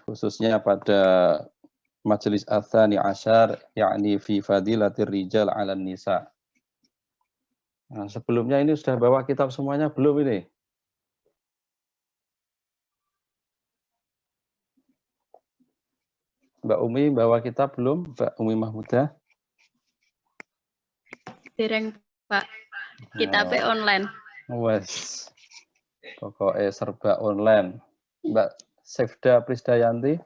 khususnya pada majelis ats-tsani asyar, yakni fi fadilatir rijal 'alan nisa. Nah, sebelumnya ini sudah bawa kitab semuanya belum ini? Mbak Umi bawa kitab belum? Mbak Umi Mahmudah? Dereng, Pak. Kitabnya online. Wes. Pokoknya serba online. Mbak Sefda Prisdayanti?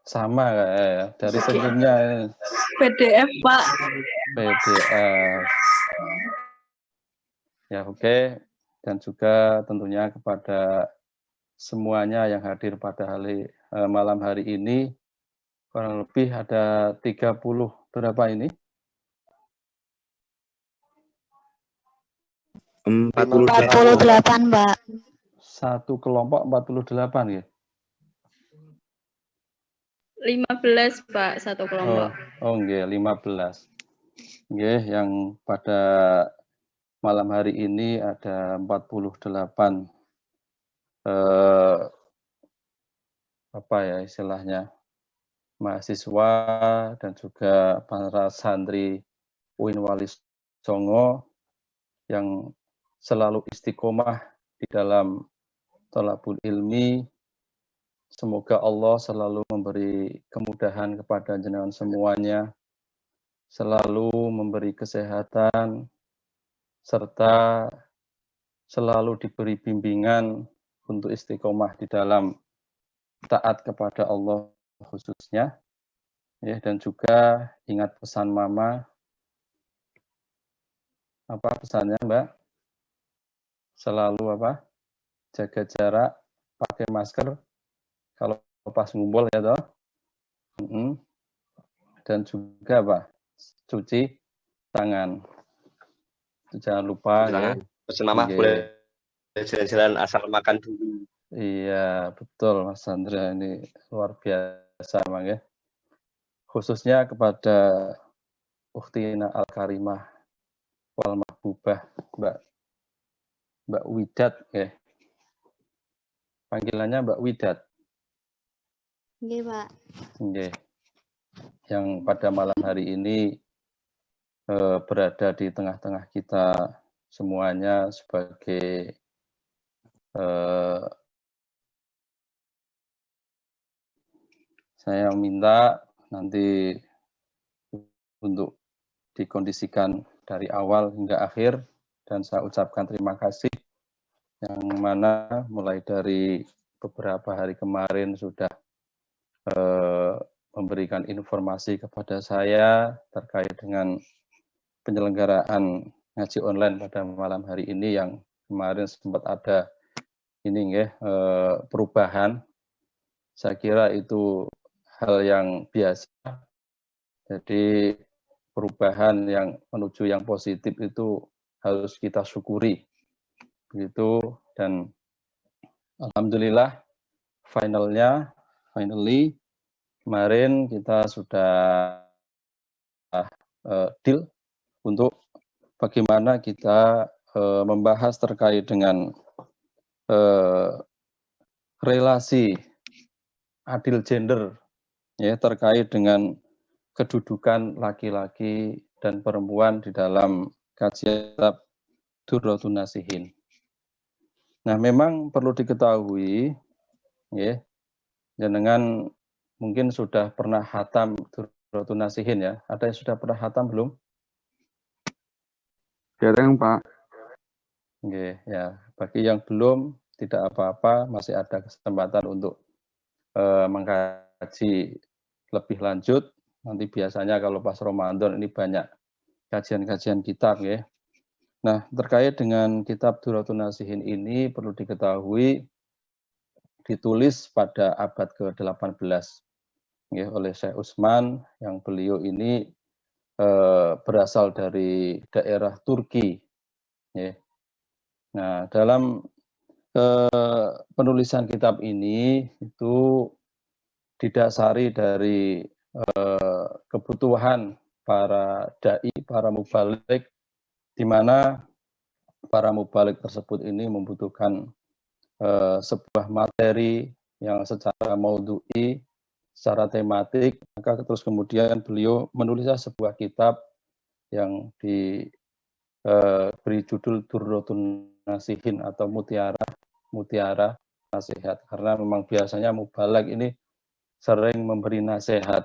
Sama kayak dari sebelumnya ini. PDF, Pak. PDF. Ya, oke. Dan juga tentunya kepada semuanya yang hadir pada malam hari ini, kurang lebih ada 30 berapa ini? 48, Mbak. Satu kelompok 48 ya? 15, Pak, satu kelompok. Oh nggih, 15. Nggih, yang pada malam hari ini ada 48 apa ya istilahnya, mahasiswa dan juga para santri UIN Wali Songo yang selalu istiqomah di dalam thalabul ilmi. Semoga Allah selalu memberi kemudahan kepada jenengan semuanya, selalu memberi kesehatan, serta selalu diberi bimbingan untuk istiqomah di dalam taat kepada Allah khususnya. Ya, dan juga ingat pesan Mama. Apa pesannya, Mbak? Selalu apa? Jaga jarak, pakai masker kalau pas ngumpul ya toh. Dan juga apa? Cuci tangan. Jangan lupa ya. Pesan Mama boleh jalan-jalan asal makan dulu. Iya, betul Mas Sandra, ini luar biasa Mang ya. Khususnya kepada Ukhtina Al-Karimah wal Mahbubah, Mbak Widat ya. Panggilannya Mbak Widat. Nggih, Pak. Nggih. Yang pada malam hari ini berada di tengah-tengah kita semuanya sebagai saya minta nanti untuk dikondisikan dari awal hingga akhir, dan saya ucapkan terima kasih yang mana mulai dari beberapa hari kemarin sudah memberikan informasi kepada saya terkait dengan penyelenggaraan ngaji online pada malam hari ini yang kemarin sempat ada ini perubahan. Saya kira itu hal yang biasa. Jadi perubahan yang menuju yang positif itu harus kita syukuri. Begitu, dan alhamdulillah finally kemarin kita sudah deal untuk bagaimana kita membahas terkait dengan relasi adil gender ya, terkait dengan kedudukan laki-laki dan perempuan di dalam kajian kitab Durratun Nasihin. Nah, memang perlu diketahui ya, jenengan mungkin sudah pernah khatam Durratun Nasihin ya. Ada yang sudah pernah khatam belum? Jarang, Pak. Oke, ya. Bagi yang belum, tidak apa-apa, masih ada kesempatan untuk mengkaji lebih lanjut. Nanti biasanya kalau pas Ramadan ini banyak kajian-kajian kitab ya. Nah, terkait dengan kitab Durratun Nasihin ini perlu diketahui ditulis pada abad ke-18 ya, oleh Syekh Utsman, yang beliau ini berasal dari daerah Turki ya. Nah, dalam penulisan kitab ini itu didasari dari kebutuhan para dai, para mubalik, di mana para mubalik tersebut ini membutuhkan sebuah materi yang secara maudhu'i, secara tematik, maka terus kemudian beliau menulislah sebuah kitab yang diberi judul Durratun Nasihin atau Mutiara Nasihat, karena memang biasanya mubalagh ini sering memberi nasihat.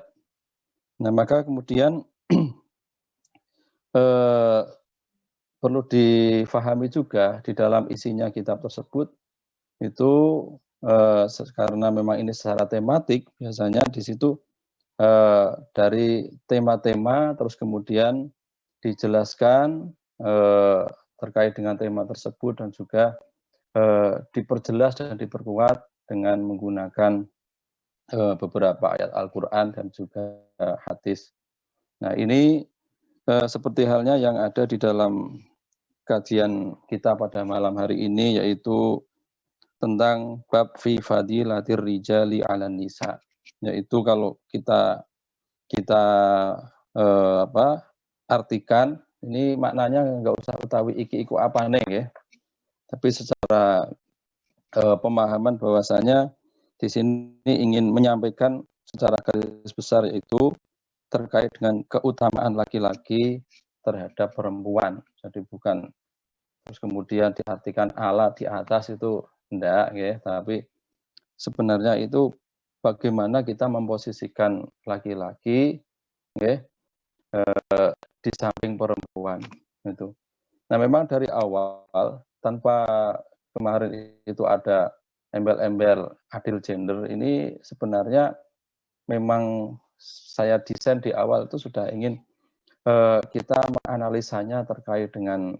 Nah, maka kemudian perlu difahami juga di dalam isinya kitab tersebut itu karena memang ini secara tematik, biasanya di situ dari tema-tema terus kemudian dijelaskan terkait dengan tema tersebut dan juga diperjelas dan diperkuat dengan menggunakan beberapa ayat Al-Quran dan juga hadis. Nah, ini seperti halnya yang ada di dalam kajian kita pada malam hari ini, yaitu tentang bab fi fadilatir rijali 'alan nisa, yaitu kalau kita artikan, ini maknanya nggak usah utawi iki-iku apa nih ya, tapi secara pemahaman bahwasanya di sini ingin menyampaikan secara garis besar, yaitu terkait dengan keutamaan laki-laki terhadap perempuan. Jadi bukan terus kemudian diartikan Allah di atas, itu enggak ya, tapi sebenarnya itu bagaimana kita memposisikan laki-laki ya, di samping perempuan itu. Nah, memang dari awal tanpa kemarin itu ada embel-embel adil gender, ini sebenarnya memang saya desain di awal itu sudah ingin kita menganalisanya terkait dengan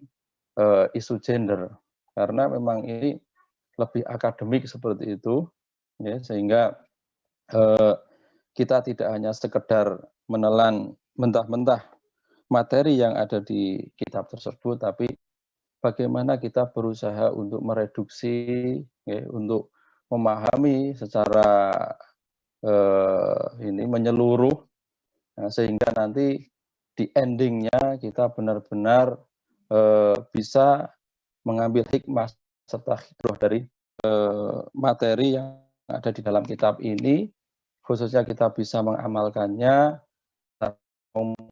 isu gender, karena memang ini lebih akademik seperti itu ya, sehingga kita tidak hanya sekedar menelan mentah-mentah materi yang ada di kitab tersebut, tapi bagaimana kita berusaha untuk mereduksi ya, untuk memahami secara menyeluruh, nah, sehingga nanti di endingnya kita benar-benar bisa mengambil hikmah serta hikmah dari materi yang ada di dalam kitab ini, khususnya kita bisa mengamalkannya.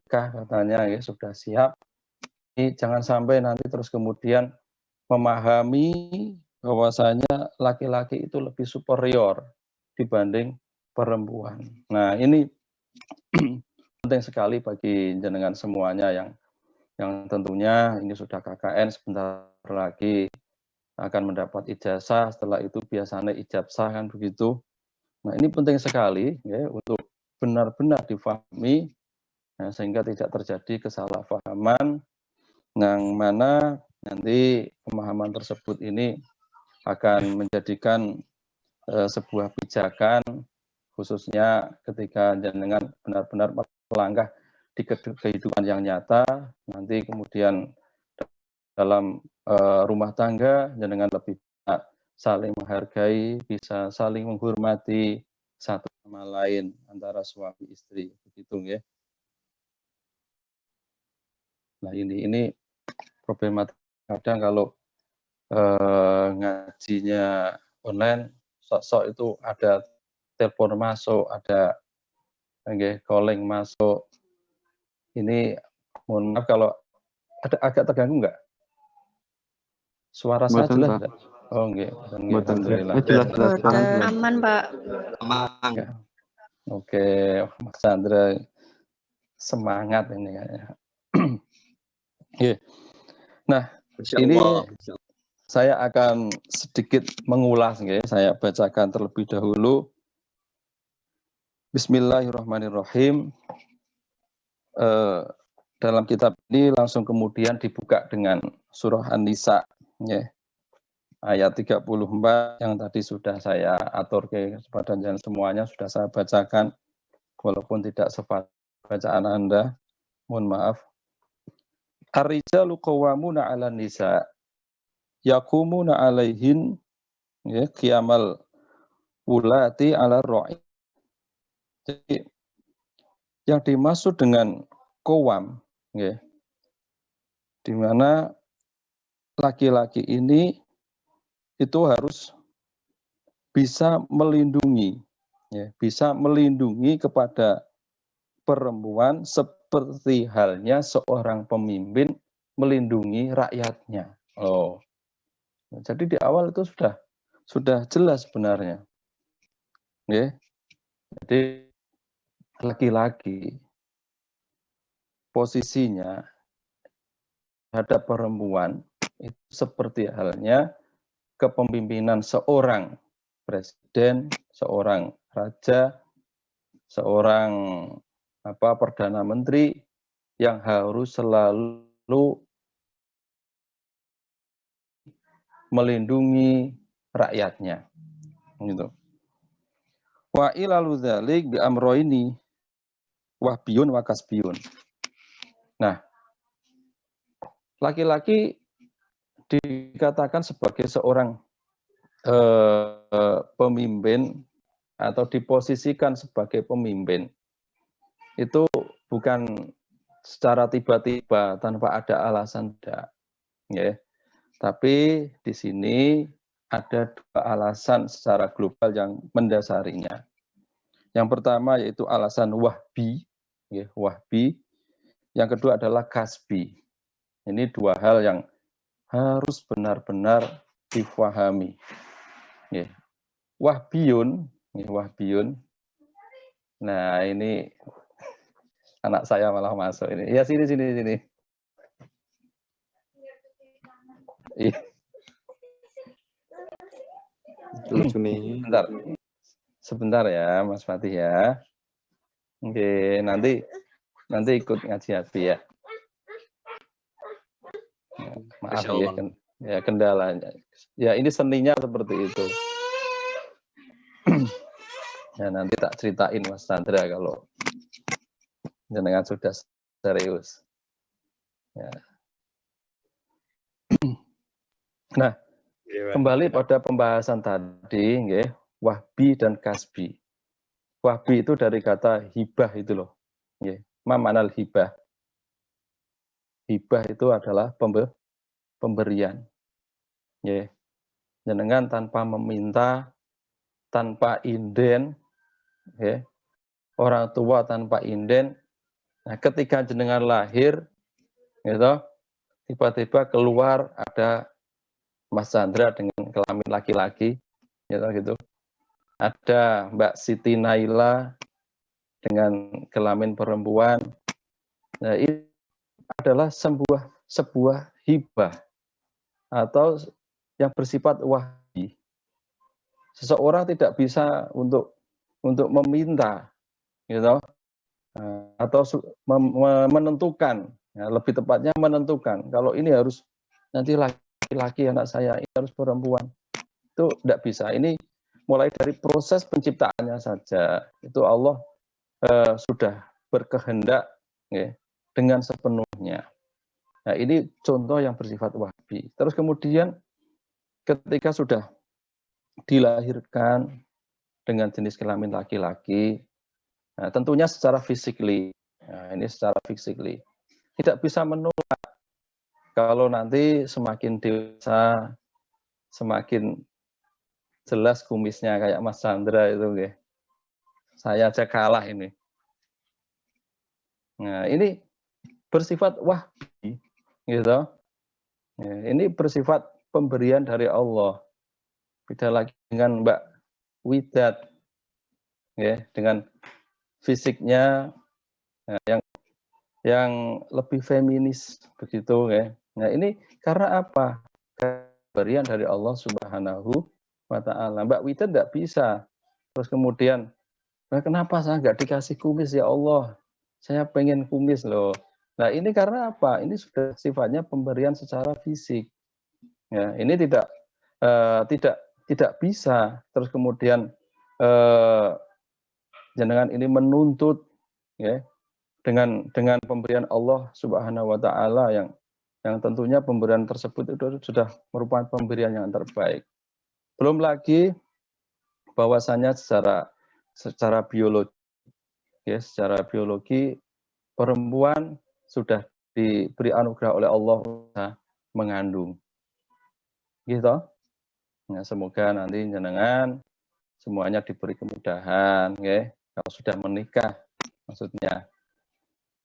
Katanya ya sudah siap. Jadi jangan sampai nanti terus kemudian memahami bahwasanya laki-laki itu lebih superior dibanding perempuan. Nah, ini penting sekali bagi jenengan semuanya yang tentunya ini sudah KKN, sebentar lagi akan mendapat ijazah, setelah itu biasanya ijabsah kan begitu. Nah, ini penting sekali ya untuk benar-benar difahami ya, sehingga tidak terjadi kesalahpahaman yang mana nanti pemahaman tersebut ini akan menjadikan sebuah pijakan, khususnya ketika jenengan benar-benar melangkah di kehidupan yang nyata, nanti kemudian dalam rumah tangga jenengan lebih bisa saling menghargai, bisa saling menghormati satu sama lain antara suami istri, begitu ya. Nah, ini problematik kadang kalau ngajinya online, sok-sok itu ada telepon masuk, ada calling masuk. Ini mohon maaf kalau ada agak terganggu enggak? Suara saya jelas enggak? Oh enggak, alhamdulillah. Jelas. Aman, Pak. Aman. Oke, Mas Chandra semangat ini kayaknya. Nah, ini saya akan sedikit mengulas, saya bacakan terlebih dahulu. Bismillahirrahmanirrahim. Dalam kitab ini langsung kemudian dibuka dengan surah An-Nisa, ayat 34 yang tadi sudah saya atur kepada semuanya, sudah saya bacakan, walaupun tidak sefat bacaan Anda, mohon maaf. Ar-rijalu qawwamuna 'alan nisa yaqumuna 'alaihin qiyamal ulati 'ala ra'i. Jadi yang dimaksud dengan qawwam di mana laki-laki ini itu harus bisa melindungi, ya, bisa melindungi kepada perempuan seperti halnya seorang pemimpin melindungi rakyatnya. Oh, jadi di awal itu sudah jelas sebenarnya, ya. Jadi laki-laki posisinya terhadap perempuan itu seperti halnya kepemimpinan seorang presiden, seorang raja, seorang perdana menteri yang harus selalu melindungi rakyatnya. Gitu. Wa ilalu dzalik bi amroini wahbiyun wa kasbiyun. Nah, laki-laki dikatakan sebagai seorang pemimpin atau diposisikan sebagai pemimpin itu bukan secara tiba-tiba tanpa ada alasan, tidak, ya. Tapi di sini ada dua alasan secara global yang mendasarinya. Yang pertama yaitu alasan wahbi, ya, wahbi. Yang kedua adalah kasbi. Ini dua hal yang harus benar-benar difahami. Ya. Wahbiyun, ya, wahbiyun. Nah, ini anak saya malah masuk ini. Ya, sini. Lucu nih. Sebentar ya, Mas Fatih ya. Oke, nanti ikut ngaji Abi ya. Maaf ya, kendalanya. Ya, ini seninya seperti itu. Ya, nanti tak ceritain Mas Chandra kalau jenengan sudah serius. Ya. Nah, kembali pada pembahasan tadi, nggih, wahbi dan kasbi. Wahbi itu dari kata hibah itu loh. Nggih, ma ma'nal hibah. Hibah itu adalah pemberian. Nggih. Jenengan tanpa meminta, tanpa inden, nggih. Orang tua tanpa inden. Nah, ketika jenengan lahir, gitu, tiba-tiba keluar ada Mas Chandra dengan kelamin laki-laki, gitu. Ada Mbak Siti Naila dengan kelamin perempuan. Nah, ini adalah sebuah hibah atau yang bersifat wahbi. Seseorang tidak bisa untuk meminta, gitu, atau menentukan, ya, lebih tepatnya menentukan kalau ini harus nanti laki-laki anak saya, ini harus perempuan. Itu tidak bisa. Ini mulai dari proses penciptaannya saja itu Allah sudah berkehendak, ya, dengan sepenuhnya. Nah, ini contoh yang bersifat wahbi. Terus kemudian ketika sudah dilahirkan dengan jenis kelamin laki-laki, nah, tentunya secara physically, nah, ini secara physically tidak bisa menolak kalau nanti semakin dewasa, semakin jelas kumisnya kayak Mas Chandra itu, ya. Saya aja kalah ini. Nah, ini bersifat wahbi, gitu. Ya, ini bersifat pemberian dari Allah. Beda lagi dengan Mbak Widat, ya, dengan fisiknya, ya, yang lebih feminis begitu, ya. Nah, ini karena apa? Pemberian dari Allah Subhanahu wa Ta'ala. Mbak Widat tidak bisa. Terus kemudian, nah, kenapa saya nggak dikasih kumis ya Allah? Saya pengen kumis loh. Nah, ini karena apa? Ini sudah sifatnya pemberian secara fisik. Ya, ini tidak bisa. Terus kemudian jenengan ini menuntut, ya, dengan pemberian Allah Subhanahu wa Ta'ala yang tentunya pemberian tersebut itu sudah merupakan pemberian yang terbaik. Belum lagi bahwasanya secara biologi, ya, secara biologi perempuan sudah diberi anugerah oleh Allah mengandung, gitu. Nah, semoga nanti jenengan semuanya diberi kemudahan, ya. Kalau sudah menikah, maksudnya.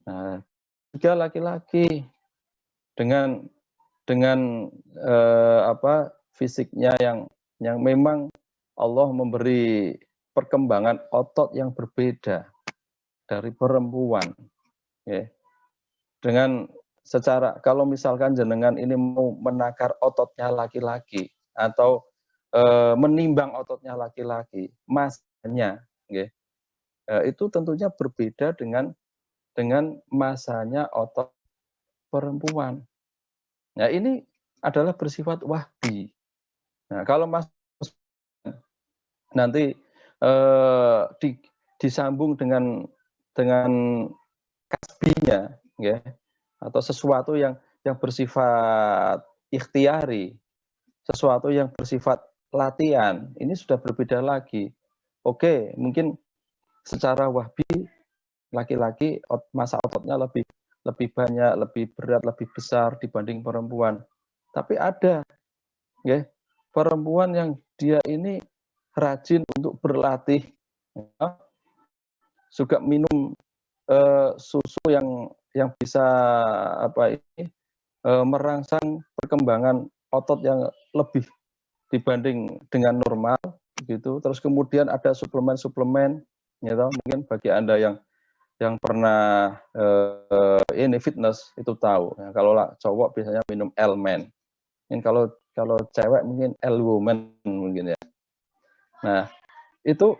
Nah, juga laki-laki dengan fisiknya yang memang Allah memberi perkembangan otot yang berbeda dari perempuan, ya. Dengan secara kalau misalkan jenengan ini mau menakar ototnya laki-laki atau menimbang ototnya laki-laki, masanya, ya, itu tentunya berbeda dengan masanya otot perempuan. Nah, ini adalah bersifat wahbi. Nah, kalau Mas nanti disambung dengan kasbinya, ya, atau sesuatu yang bersifat ikhtiari, sesuatu yang bersifat latihan, ini sudah berbeda lagi. Oke, mungkin secara wahbi laki-laki masa ototnya lebih banyak, lebih berat, lebih besar dibanding perempuan. Tapi ada, ya, perempuan yang dia ini rajin untuk berlatih, ya, juga minum susu yang bisa merangsang perkembangan otot yang lebih dibanding dengan normal, gitu. Terus kemudian ada suplemen-suplemen, gitu. Mungkin bagi Anda yang pernah ini fitness itu tahu. Nah, kalau cowok biasanya minum L-Man. Mungkin kalau cewek mungkin L-Woman mungkin ya. Nah, itu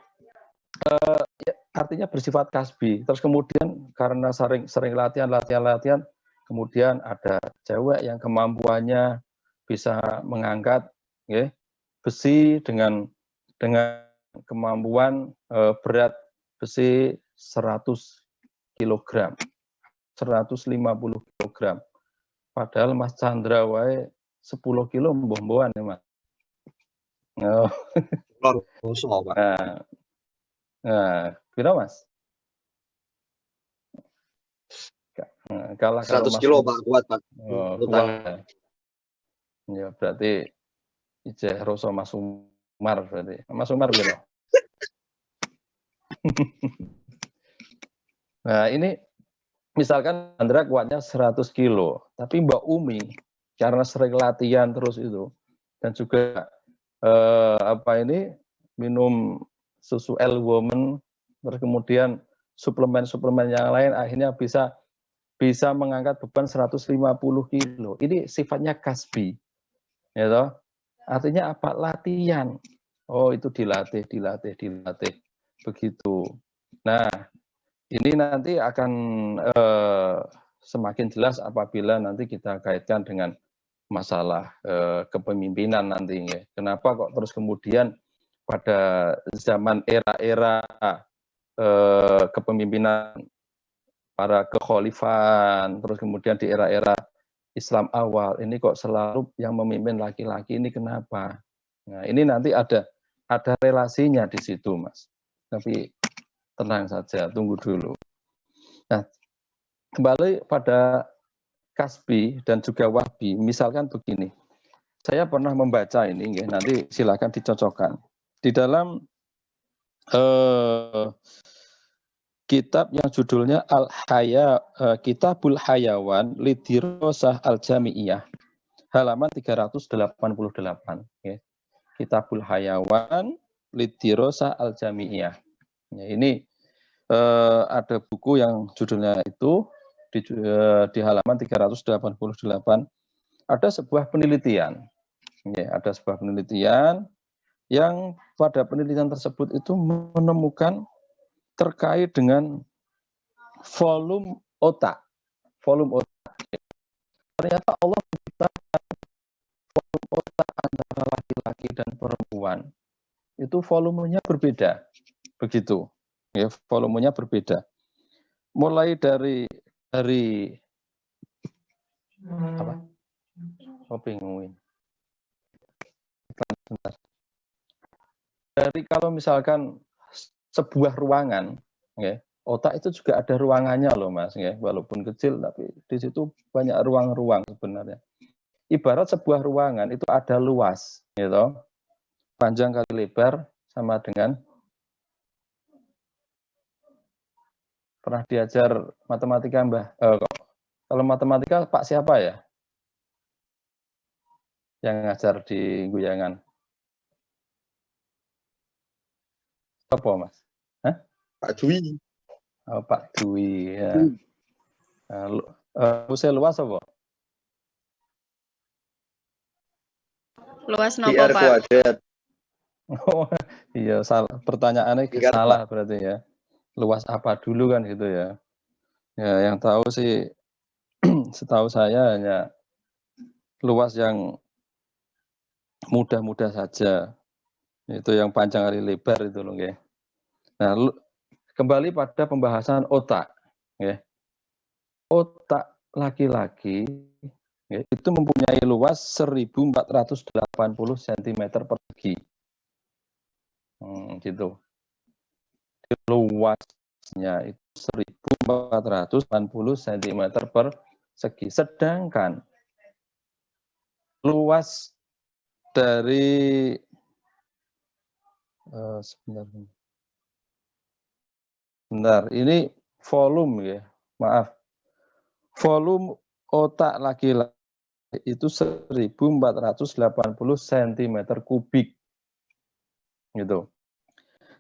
ya, artinya bersifat kasbi. Terus kemudian karena sering latihan, kemudian ada cewek yang kemampuannya bisa mengangkat, ya, besi dengan kemampuan berat besi 100 kilogram, 150 kilogram. Padahal Mas Chandra wae 10 kilo mbah-mbahan ya, Mas. Oh. Nah, kira Mas? Kalah 100 kilo Pak, kuat Pak. Oh, kuat. Ya, berarti ijeh rasa Mas Umar berarti. Mas Umar kira. Nah, ini misalkan Andra kuatnya 100 kilo, tapi Mbak Umi karena sering latihan terus itu dan juga minum susu L-Woman, terus kemudian suplemen-suplemen yang lain akhirnya bisa mengangkat beban 150 kilo. Ini sifatnya kasbi. Ya toh? Artinya apa? Latihan. Oh, itu dilatih. Begitu. Nah, ini nanti akan semakin jelas apabila nanti kita kaitkan dengan masalah kepemimpinan nantinya. Kenapa kok terus kemudian pada zaman era-era kepemimpinan para kekhalifan, terus kemudian di era-era Islam awal, ini kok selalu yang memimpin laki-laki, ini kenapa? Nah, ini nanti ada relasinya di situ, Mas. Tapi tenang saja, tunggu dulu. Nah, kembali pada kasbi dan juga wahbi, misalkan begini. Saya pernah membaca ini, nanti silakan dicocokkan. Di dalam kitab yang judulnya Kitabul Hayawan Lidirosah Al-Jami'iyah, halaman 388. Kitabul Hayawan Lidirosah Al-Jami'iyah. Ya, ini ada buku yang judulnya itu di halaman 388 ada sebuah penelitian. Ya, ada sebuah penelitian yang pada penelitian tersebut itu menemukan terkait dengan volume otak. Ternyata Allah menciptakan volume otak antara laki-laki dan perempuan. Itu volumenya berbeda. Begitu. Ya, volumenya berbeda. Mulai dari apa? Bingung. Dari kalau misalkan sebuah ruangan, ya, otak itu juga ada ruangannya loh, Mas, ya, walaupun kecil tapi di situ banyak ruang-ruang sebenarnya. Ibarat sebuah ruangan itu ada luas, gitu, panjang kali lebar, sama dengan pernah diajar matematika Mbah? Kalau matematika Pak siapa ya? Yang ngajar di Guyangan? Apa Mas? Hah? Pak Dwi. Oh, Pak Dwi ya. Usia luas apa? Luas nopo, PR Pak? kuadrat. Oh, iya, salah. Pertanyaannya Ingat, salah berarti ya. Luas apa dulu kan gitu ya. Ya, yang tahu sih setahu saya hanya luas yang mudah-mudah saja. Itu yang panjang kali lebar itu loh, nggih. Nah, kembali pada pembahasan otak, nggih. Otak laki-laki itu mempunyai luas 1480 cm persegi. Gitu. Luasnya itu 1480 cm persegi. Sedangkan luas dari sebentar, ini volume ya, maaf. Volume otak laki-laki itu 1480 cm kubik. Gitu.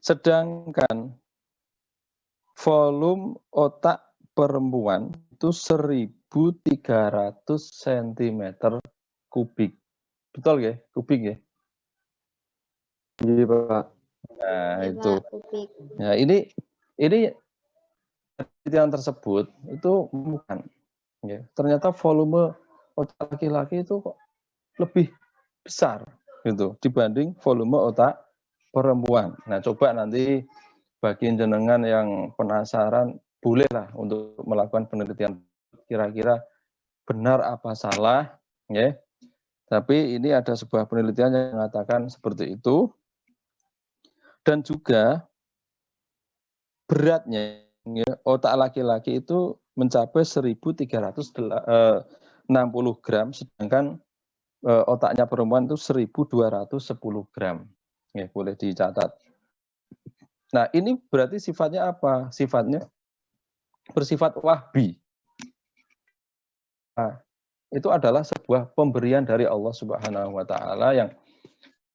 Sedangkan volume otak perempuan itu 1300 cm kubik. Betul ya? Kubik ya? Iya, Pak. Nah, Iya, itu. Pak, kubik. Nah, ini penelitian tersebut itu bukan. Ya, ternyata volume otak laki-laki itu kok lebih besar gitu dibanding volume otak perempuan. Nah, coba nanti bagi jenengan yang penasaran bolehlah untuk melakukan penelitian kira-kira benar apa salah, ya. Tapi ini ada sebuah penelitian yang mengatakan seperti itu. Dan juga beratnya ya, otak laki-laki itu mencapai 1360 gram, sedangkan otaknya perempuan itu 1210 gram. Ya, boleh dicatat. Nah, ini berarti sifatnya apa? Sifatnya bersifat wahbi. Nah, itu adalah sebuah pemberian dari Allah Subhanahu wa taala yang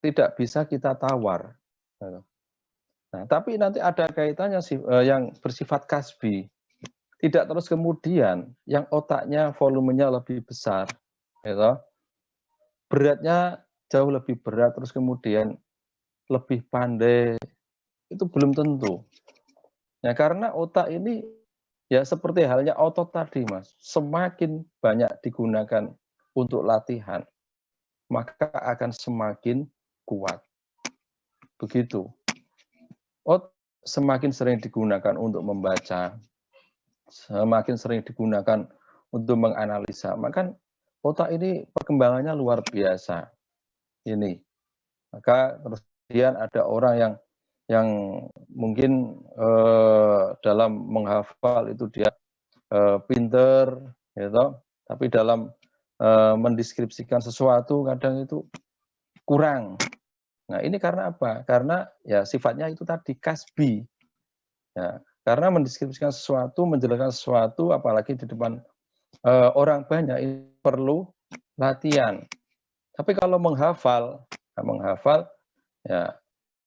tidak bisa kita tawar. Nah, tapi nanti ada kaitannya yang bersifat kasbi. Tidak terus kemudian yang otaknya volumenya lebih besar, gitu. Beratnya jauh lebih berat, terus kemudian lebih pandai, itu belum tentu. Ya, karena otak ini ya seperti halnya otot tadi, Mas. Semakin banyak digunakan untuk latihan, maka akan semakin kuat. Begitu. Semakin sering digunakan untuk membaca, semakin sering digunakan untuk menganalisa, maka otak ini perkembangannya luar biasa. Ini. Maka terus kemudian ada orang yang mungkin dalam menghafal itu dia pinter, gitu, tapi dalam mendeskripsikan sesuatu kadang itu kurang. Nah, ini karena apa? Karena ya sifatnya itu tadi kasbi. Ya, karena mendeskripsikan sesuatu, menjelaskan sesuatu, apalagi di depan orang banyak, ini perlu latihan. Tapi kalau menghafal ya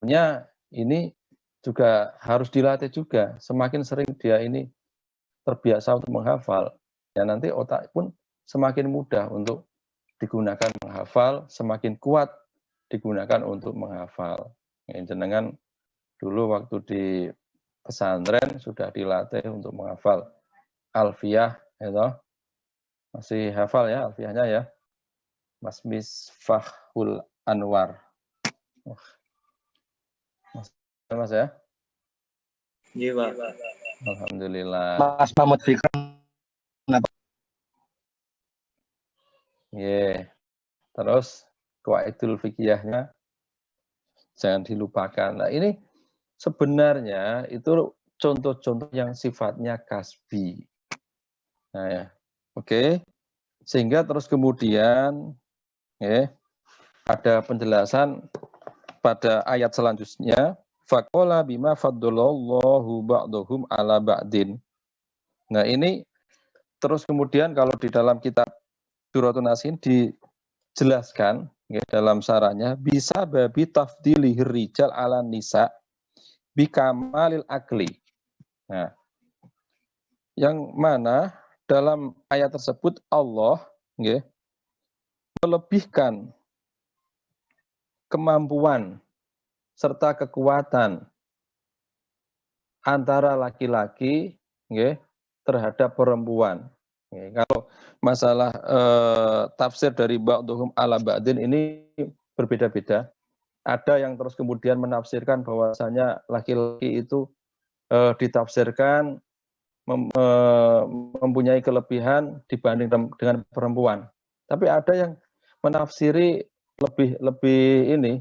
punya ini juga harus dilatih juga. Semakin sering dia ini terbiasa untuk menghafal, ya nanti otak pun semakin mudah untuk digunakan menghafal, semakin kuat digunakan untuk menghafal. Ya, jenengan dulu waktu di pesantren sudah dilatih untuk menghafal alfiyah, ya, masih hafal ya alfiyahnya ya, Mas Misfahul Anwar. Mas ya? Iya, Pak. Alhamdulillah. Mas Mahmud Fikri. Yeah. Terus qawaidul fikihnya jangan dilupakan. Nah, ini sebenarnya itu contoh-contoh yang sifatnya kasbi. Nah, ya. Oke. Sehingga terus kemudian ya, ada penjelasan pada ayat selanjutnya, faqala bima faddalallahu ba'dahum ala ba'din. Nah, ini terus kemudian kalau di dalam kitab Duratun Nasihin dijelaskan ya, dalam sarannya bisa babi tafdilihir rijal ala nisa bikamalil akli. Nah, yang mana dalam ayat tersebut Allah ya, melebihkan kemampuan serta kekuatan antara laki-laki ya, terhadap perempuan. Ya, kalau masalah tafsir dari ba'duhum ala ba'din ini berbeda-beda. Ada yang terus kemudian menafsirkan bahwasanya laki-laki itu ditafsirkan mempunyai kelebihan dibanding dengan perempuan. Tapi ada yang menafsiri lebih ini,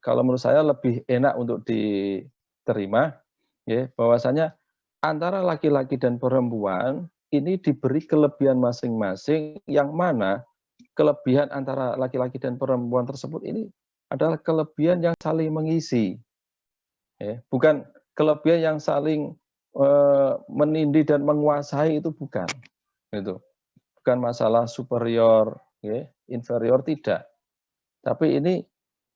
kalau menurut saya lebih enak untuk diterima, ya, bahwasanya antara laki-laki dan perempuan ini diberi kelebihan masing-masing, yang mana kelebihan antara laki-laki dan perempuan tersebut ini adalah kelebihan yang saling mengisi, ya, bukan kelebihan yang saling menindih dan menguasai, itu bukan, itu bukan masalah superior, ya, inferior, tidak. Tapi ini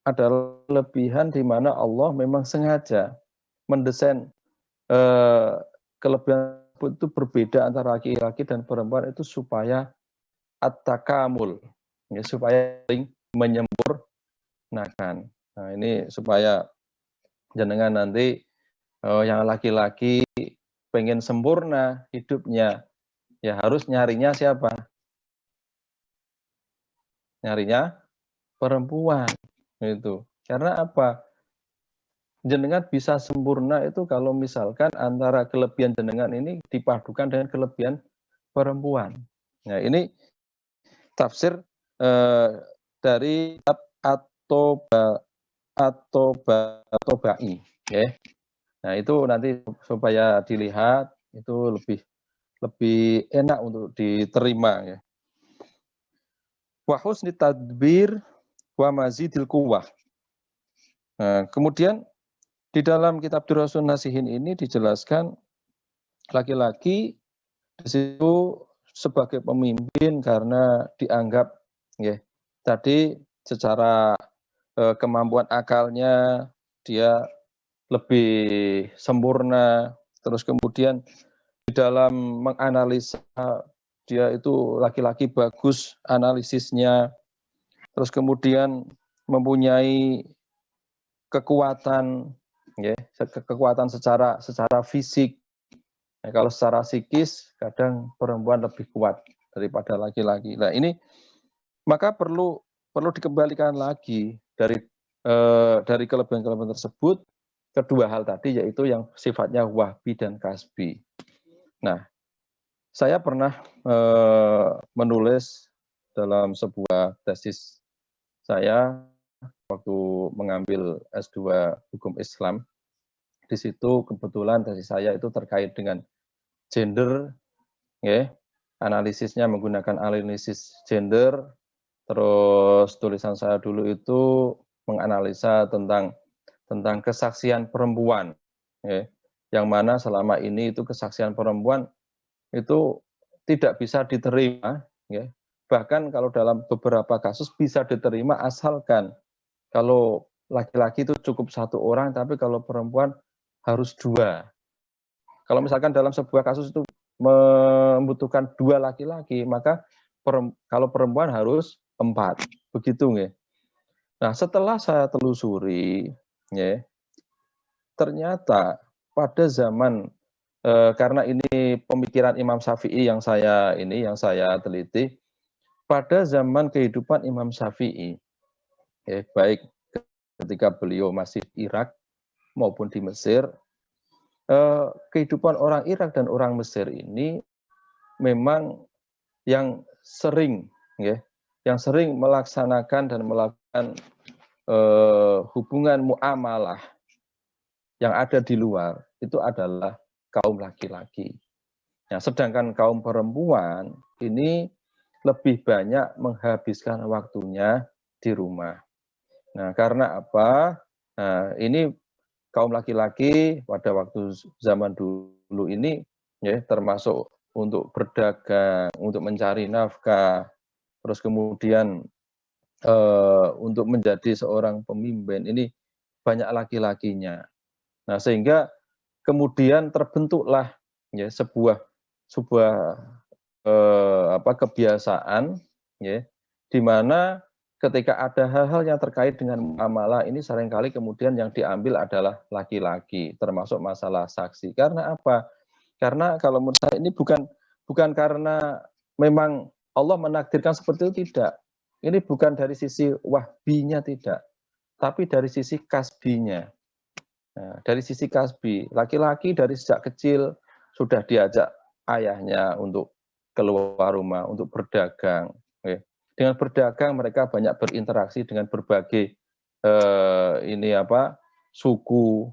adalah kelebihan di mana Allah memang sengaja mendesain kelebihan itu berbeda antara laki-laki dan perempuan itu supaya at-takamul, ya, supaya saling menyempurnakan. Nah, ini supaya jenengan nanti yang laki-laki pengen sempurna hidupnya, ya harus nyarinya siapa? Nyarinya perempuan. Itu. Karena apa? Jenengan bisa sempurna itu kalau misalkan antara kelebihan jenengan ini dipadukan dengan kelebihan perempuan. Nah, ini tafsir dari At-Tobai, ya. Nah, itu nanti supaya dilihat itu lebih enak untuk diterima, ya. Wa husni tadbir wa mazidil quwwah. Nah, kemudian di dalam kitab Duratun Nasihin ini dijelaskan laki-laki di situ sebagai pemimpin karena dianggap, ya, tadi secara kemampuan akalnya dia lebih sempurna, terus kemudian di dalam menganalisa dia itu laki-laki bagus analisisnya, terus kemudian mempunyai kekuatan, ya, kekuatan secara fisik. Nah, kalau secara psikis kadang perempuan lebih kuat daripada laki-laki. Nah, ini maka perlu dikembalikan lagi dari kelebihan-kelebihan tersebut kedua hal tadi, yaitu yang sifatnya wahbi dan kasbi. Nah, saya pernah menulis dalam sebuah tesis saya waktu mengambil S2 Hukum Islam. Di situ kebetulan tesis saya itu terkait dengan gender, ya, analisisnya menggunakan analisis gender. Terus tulisan saya dulu itu menganalisa tentang kesaksian perempuan, ya, yang mana selama ini itu kesaksian perempuan itu tidak bisa diterima, ya. Bahkan kalau dalam beberapa kasus bisa diterima asalkan kalau laki-laki itu cukup satu orang, tapi kalau perempuan harus dua. Kalau misalkan dalam sebuah kasus itu membutuhkan dua laki-laki, maka kalau perempuan harus 4, begitu, ya. Nah, setelah saya telusuri, ya, ternyata pada zaman karena ini pemikiran Imam Syafi'i yang saya teliti, pada zaman kehidupan Imam Syafi'i, ya, baik ketika beliau masih di Irak maupun di Mesir, kehidupan orang Irak dan orang Mesir ini memang yang sering, ya, melaksanakan dan melakukan hubungan muamalah yang ada di luar itu adalah kaum laki-laki. Nah, sedangkan kaum perempuan ini lebih banyak menghabiskan waktunya di rumah. Nah, karena apa? Nah, ini kaum laki-laki pada waktu zaman dulu ini ya termasuk untuk berdagang, untuk mencari nafkah, terus kemudian untuk menjadi seorang pemimpin ini banyak laki-lakinya. Nah, sehingga kemudian terbentuklah ya sebuah kebiasaan ya di mana ketika ada hal-hal yang terkait dengan muamalah ini seringkali kemudian yang diambil adalah laki-laki, termasuk masalah saksi. Karena apa? Karena kalau menurut saya ini bukan karena memang Allah menakdirkan seperti itu, tidak. Ini bukan dari sisi wahbinya, tidak, tapi dari sisi kasbinya. Nah, dari sisi kasbi, laki-laki dari sejak kecil sudah diajak ayahnya untuk keluar rumah, untuk berdagang. Dengan berdagang mereka banyak berinteraksi dengan berbagai suku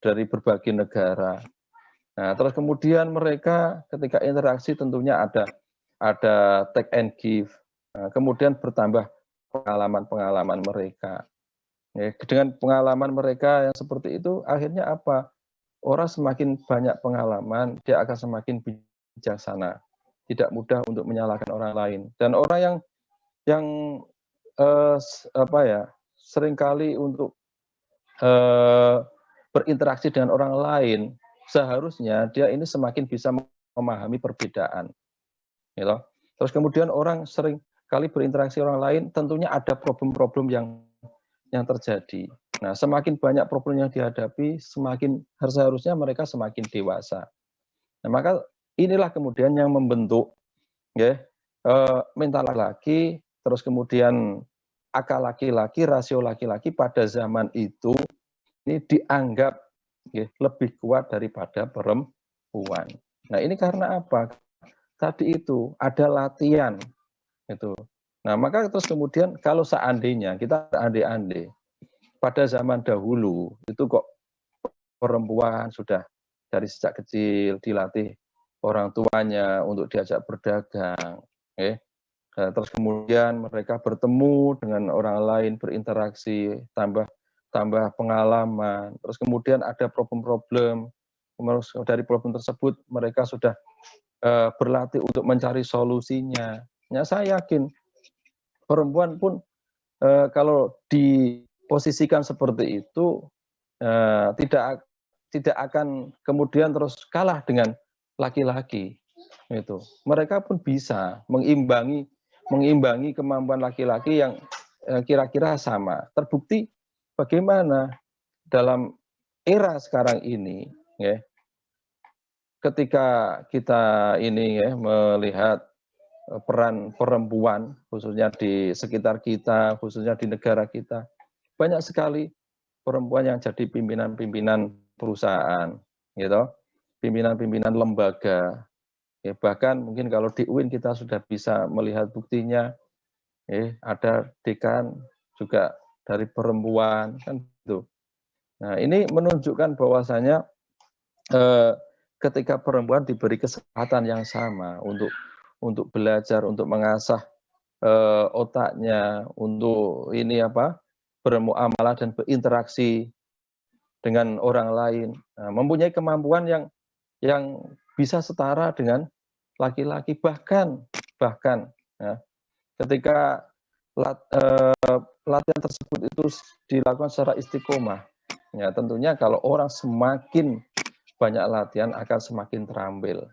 dari berbagai negara. Nah, terus kemudian mereka ketika interaksi tentunya ada take and give. Nah, kemudian bertambah pengalaman-pengalaman mereka. Dengan pengalaman mereka yang seperti itu, akhirnya apa? Orang semakin banyak pengalaman, dia akan semakin bijaksana, tidak mudah untuk menyalahkan orang lain. Dan orang yang seringkali untuk berinteraksi dengan orang lain, seharusnya dia ini semakin bisa memahami perbedaan. Gitu. Terus kemudian orang sering kali berinteraksi orang lain, tentunya ada problem-problem yang terjadi. Nah, semakin banyak problem yang dihadapi, seharusnya mereka semakin dewasa. Nah, maka inilah kemudian yang membentuk ya, mental laki-laki, terus kemudian akal laki-laki, rasio laki-laki pada zaman itu ini dianggap ya, lebih kuat daripada perempuan. Nah, ini karena apa? Tadi itu ada latihan itu. Nah, maka terus kemudian kalau seandainya kita andai-andai pada zaman dahulu itu kok perempuan sudah dari sejak kecil dilatih orang tuanya untuk diajak berdagang, terus kemudian mereka bertemu dengan orang lain, berinteraksi, tambah pengalaman, terus kemudian ada problem-problem, dari problem tersebut mereka sudah berlatih untuk mencari solusinya. Ya, saya yakin perempuan pun kalau diposisikan seperti itu tidak akan kemudian terus kalah dengan laki-laki. Itu. Mereka pun bisa mengimbangi kemampuan laki-laki yang kira-kira sama. Terbukti bagaimana dalam era sekarang ini, ya, ketika kita ini ya, melihat peran perempuan, khususnya di sekitar kita, khususnya di negara kita, banyak sekali perempuan yang jadi pimpinan-pimpinan perusahaan, gitu, pimpinan-pimpinan lembaga. Ya, bahkan mungkin kalau di UIN kita sudah bisa melihat buktinya, ada dekan juga dari perempuan, kan gitu. Nah, ini menunjukkan bahwasanya ketika perempuan diberi kesempatan yang sama untuk belajar, untuk mengasah otaknya, untuk bermuamalah dan berinteraksi dengan orang lain, mempunyai kemampuan yang bisa setara dengan laki-laki, bahkan ya, ketika latihan tersebut itu dilakukan secara istiqomah, ya tentunya kalau orang semakin banyak latihan akan semakin terampil.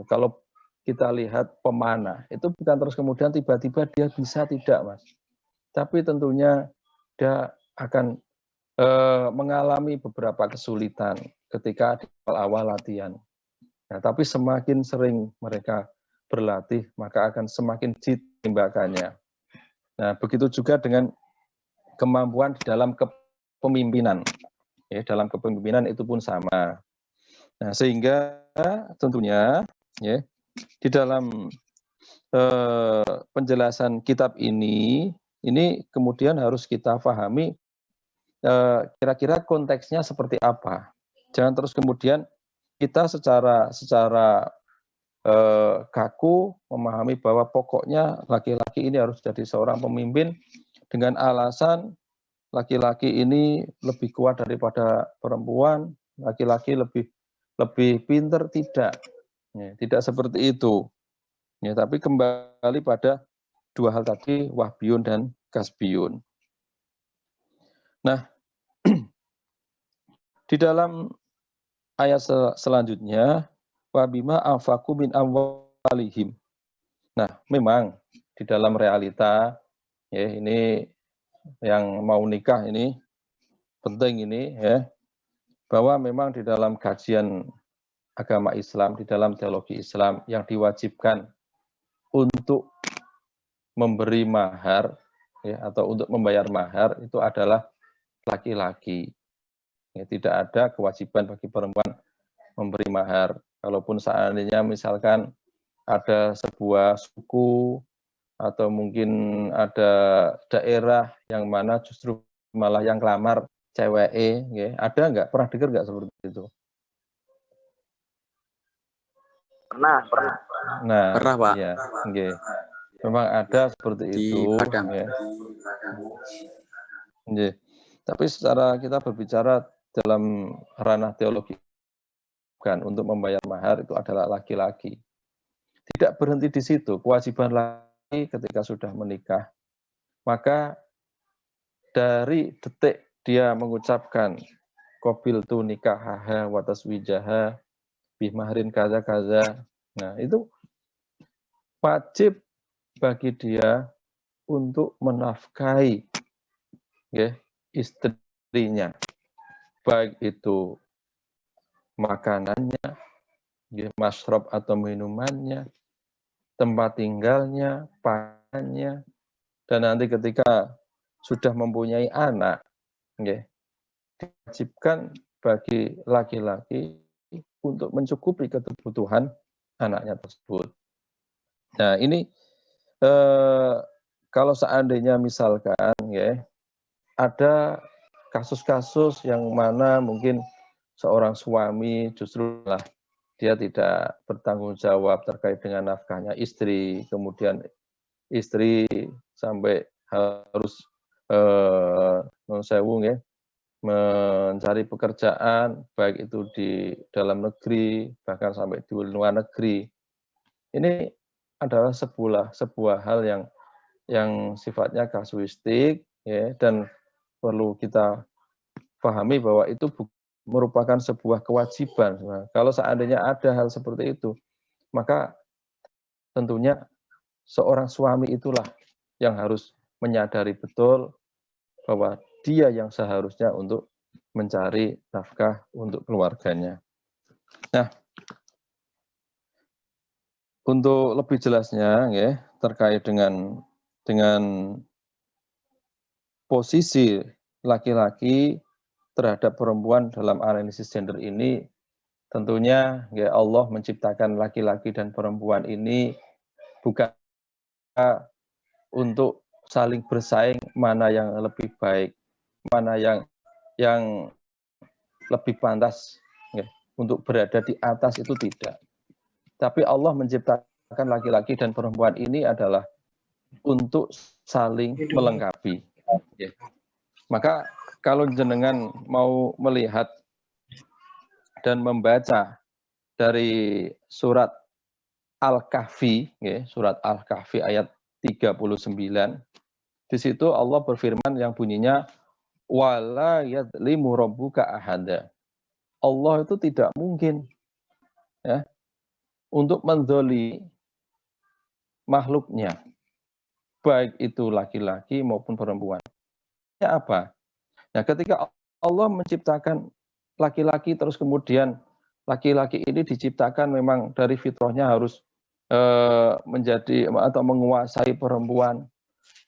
Kalau kita lihat pemanah, itu bukan terus kemudian tiba-tiba dia bisa, tidak, Mas. Tapi tentunya dia akan mengalami beberapa kesulitan ketika di awal latihan. Nah, tapi semakin sering mereka berlatih, maka akan semakin ditembakannya. Nah, begitu juga dengan kemampuan di dalam kepemimpinan. Ya, dalam kepemimpinan itu pun sama. Nah, sehingga tentunya ya, di dalam penjelasan kitab ini kemudian harus kita pahami kira-kira konteksnya seperti apa. Jangan terus kemudian kita secara kaku memahami bahwa pokoknya laki-laki ini harus jadi seorang pemimpin dengan alasan laki-laki ini lebih kuat daripada perempuan, laki-laki lebih pinter, tidak. Ya, tidak seperti itu. Ya, tapi kembali pada dua hal tadi, wahbiyun dan kasbiyun. Nah, di dalam ayat selanjutnya, wabima anfaqu min amwalihim. Nah, memang di dalam realita, ya ini yang mau nikah ini penting ini ya, bahwa memang di dalam kajian agama Islam, di dalam teologi Islam yang diwajibkan untuk memberi mahar ya, atau untuk membayar mahar itu adalah laki-laki. Ya, tidak ada kewajiban bagi perempuan memberi mahar. Kalaupun seandainya misalkan ada sebuah suku atau mungkin ada daerah yang mana justru malah yang kelamar cewek, ya, ada nggak? Pernah dengar nggak seperti itu? Pernah. Nah, Pernah, Pak. ya, okay. Memang ada seperti Di itu. Padang. Ya. Okay. Tapi secara kita berbicara dalam ranah teologi, bukan untuk membayar mahar itu adalah laki-laki. Tidak berhenti di situ, kewajiban laki ketika sudah menikah, maka dari detik dia mengucapkan qabil tu nikahaha wa taswijaha bimahrin kaza. Nah, itu wajib bagi dia untuk menafkahi ya, istrinya, baik itu makanannya, ya, masrob atau minumannya, tempat tinggalnya, pakannya, dan nanti ketika sudah mempunyai anak, ya, diwajibkan bagi laki-laki untuk mencukupi kebutuhan anaknya tersebut. Nah, ini kalau seandainya misalkan ya ada kasus-kasus yang mana mungkin seorang suami justru lah dia tidak bertanggung jawab terkait dengan nafkahnya istri, kemudian istri sampai harus non sewu ya, mencari pekerjaan baik itu di dalam negeri bahkan sampai di luar negeri. Ini adalah sebuah hal yang sifatnya kasuistik ya, dan perlu kita pahami bahwa itu merupakan sebuah kewajiban. Nah, kalau seandainya ada hal seperti itu, maka tentunya seorang suami itulah yang harus menyadari betul bahwa dia yang seharusnya untuk mencari nafkah untuk keluarganya. Nah, untuk lebih jelasnya ya terkait dengan posisi laki-laki terhadap perempuan dalam analisis gender ini, tentunya ya Allah menciptakan laki-laki dan perempuan ini bukan untuk saling bersaing mana yang lebih baik, mana yang lebih pantas ya, untuk berada di atas, itu tidak. Tapi Allah menciptakan laki-laki dan perempuan ini adalah untuk saling melengkapi. Ya. Maka kalau jenengan mau melihat dan membaca dari surat Al-Kahfi, ya, surat Al-Kahfi ayat 39, di situ Allah berfirman yang bunyinya wala yadlimu rabbuka ahada. Allah itu tidak mungkin ya untuk mendolimi makhluknya, baik itu laki-laki maupun perempuan. Ya apa? Nah, ketika Allah menciptakan laki-laki, terus kemudian laki-laki ini diciptakan memang dari fitrahnya harus menjadi atau menguasai perempuan,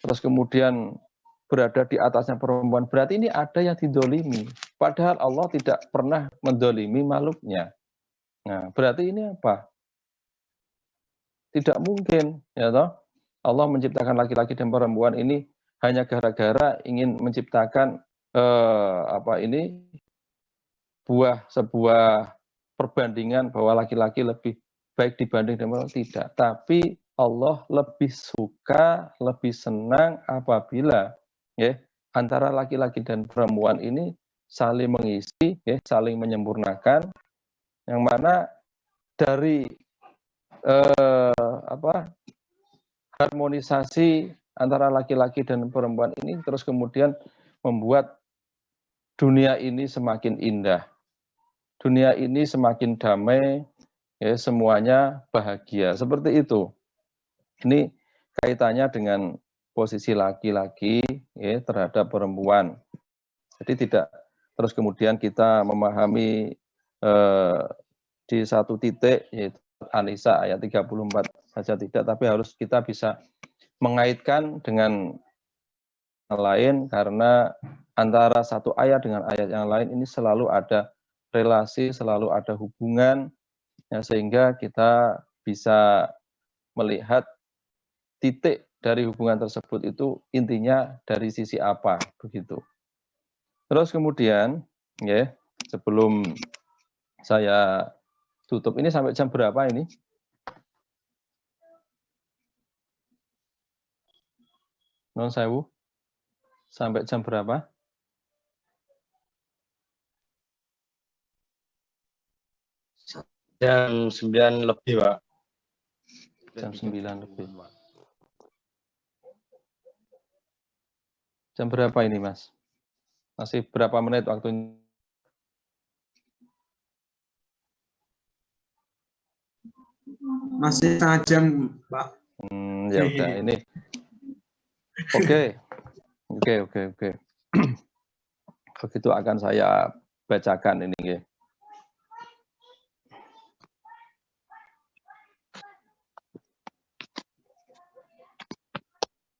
terus kemudian berada di atasnya perempuan, berarti ini ada yang didolimi. Padahal Allah tidak pernah mendolimi makhluknya. Nah, berarti ini apa? Tidak mungkin, ya toh? Allah menciptakan laki-laki dan perempuan ini hanya gara-gara ingin menciptakan sebuah perbandingan bahwa laki-laki lebih baik dibanding dengan perempuan. Tidak, tapi Allah lebih suka, lebih senang apabila ya antara laki-laki dan perempuan ini saling mengisi, ya, saling menyempurnakan, yang mana dari harmonisasi antara laki-laki dan perempuan ini terus kemudian membuat dunia ini semakin indah, dunia ini semakin damai, ya, semuanya bahagia, seperti itu. Ini kaitannya dengan posisi laki-laki, ya, terhadap perempuan. Jadi tidak terus kemudian kita memahami di satu titik, yaitu An-Nisa ayat 34 saja tidak, tapi harus kita bisa mengaitkan dengan yang lain, karena antara satu ayat dengan ayat yang lain ini selalu ada relasi, selalu ada hubungan, ya, sehingga kita bisa melihat titik dari hubungan tersebut itu intinya dari sisi apa, begitu. Terus kemudian, ya, sebelum saya tutup, ini sampai jam berapa ini? Non sewu, sampai jam berapa? Jam 9 lebih, Pak. Jam 9 lebih. Jam berapa ini, Mas? Masih berapa menit waktunya? Masih setengah jam, Pak. Ya udah, ini. Oke. Begitu akan saya bacakan ini, ya.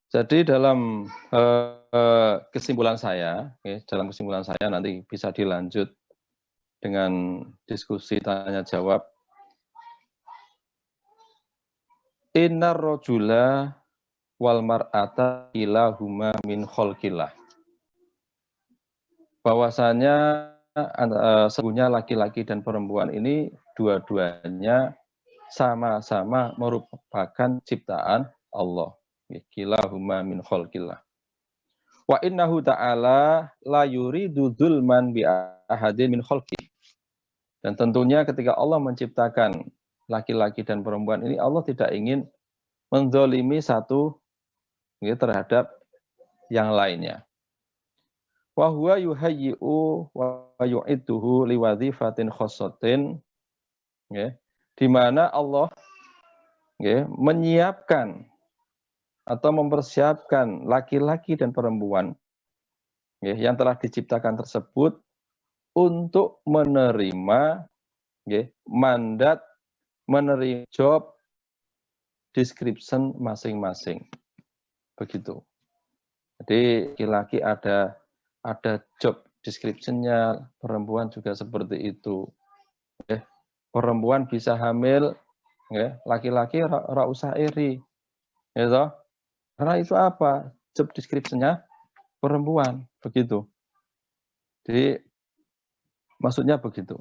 Jadi dalam kesimpulan saya, nanti bisa dilanjut dengan diskusi tanya jawab. Innar rojula wal mar'ata ilahuma min kholqillah. Bahwasanya sesungguhnya laki-laki dan perempuan ini dua-duanya sama-sama merupakan ciptaan Allah. Kilahuma min kholqillah. Wa innahu ta'ala la yuridu dzulman bi ahadin min kholqi. Dan tentunya ketika Allah menciptakan laki-laki dan perempuan ini, Allah tidak ingin menzalimi satu, ya, terhadap yang lainnya. Wa huwa yuhayyi'u wa yu'idduhu liwadhifatin khossatin, ya, di mana Allah, ya, menyiapkan atau mempersiapkan laki-laki dan perempuan, ya, yang telah diciptakan tersebut untuk menerima, ya, mandat, menerima job description masing-masing, begitu. Jadi laki-laki ada job description-nya, perempuan juga seperti itu. Ya, perempuan bisa hamil, ya, laki-laki ora usah iri, ya toh? Karena itu apa? Job description-nya perempuan, begitu. Jadi maksudnya begitu.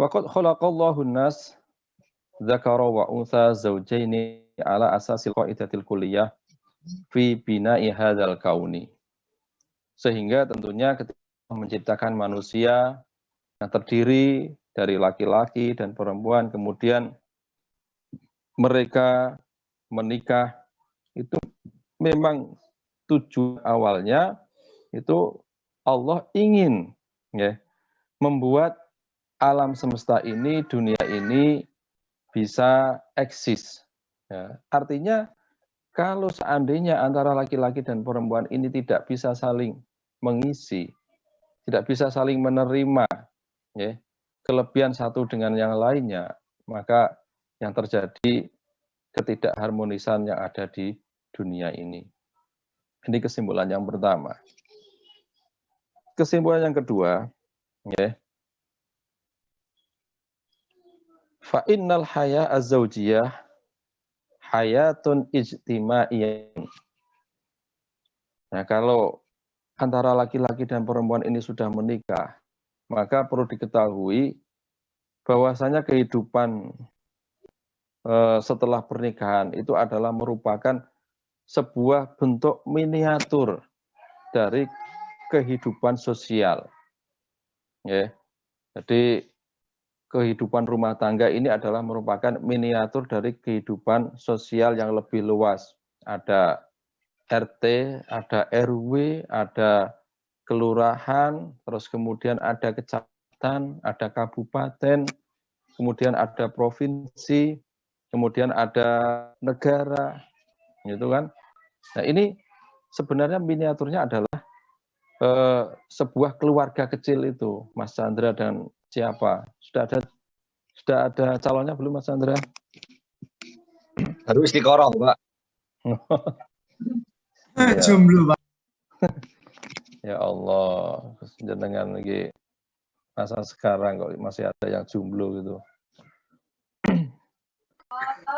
Waqad khalaqallahu an-nas dzakara wa untha zawjaini ala asasil qaidatil kulliyah fi bina'i hadzal kauni. Sehingga tentunya ketika menciptakan manusia yang terdiri dari laki-laki dan perempuan, kemudian mereka menikah, itu memang tujuan awalnya itu Allah ingin, ya, membuat alam semesta ini, dunia ini bisa eksis. Ya. Artinya kalau seandainya antara laki-laki dan perempuan ini tidak bisa saling mengisi, tidak bisa saling menerima, ya, kelebihan satu dengan yang lainnya, maka yang terjadi ketidakharmonisan yang ada di dunia ini. Ini kesimpulan yang pertama. Kesimpulan yang kedua, ya, fa innal haya az-zaujiyah hayatun ijtimaiyah. Nah, kalau antara laki-laki dan perempuan ini sudah menikah, maka perlu diketahui bahwasanya kehidupan setelah pernikahan itu adalah merupakan sebuah bentuk miniatur dari kehidupan sosial. Ya. Jadi kehidupan rumah tangga ini adalah merupakan miniatur dari kehidupan sosial yang lebih luas. Ada RT, ada RW, ada kelurahan, terus kemudian ada kecamatan, ada kabupaten, kemudian ada provinsi, kemudian ada negara, gitu kan. Nah, ini sebenarnya miniaturnya adalah sebuah keluarga kecil itu, Mas Chandra dan siapa? Sudah ada calonnya belum, Mas Chandra? Harus dikorong, Pak. Ya. Jomblo, Pak. Ya Allah, jenengan lagi masa sekarang kok masih ada yang jomblo gitu.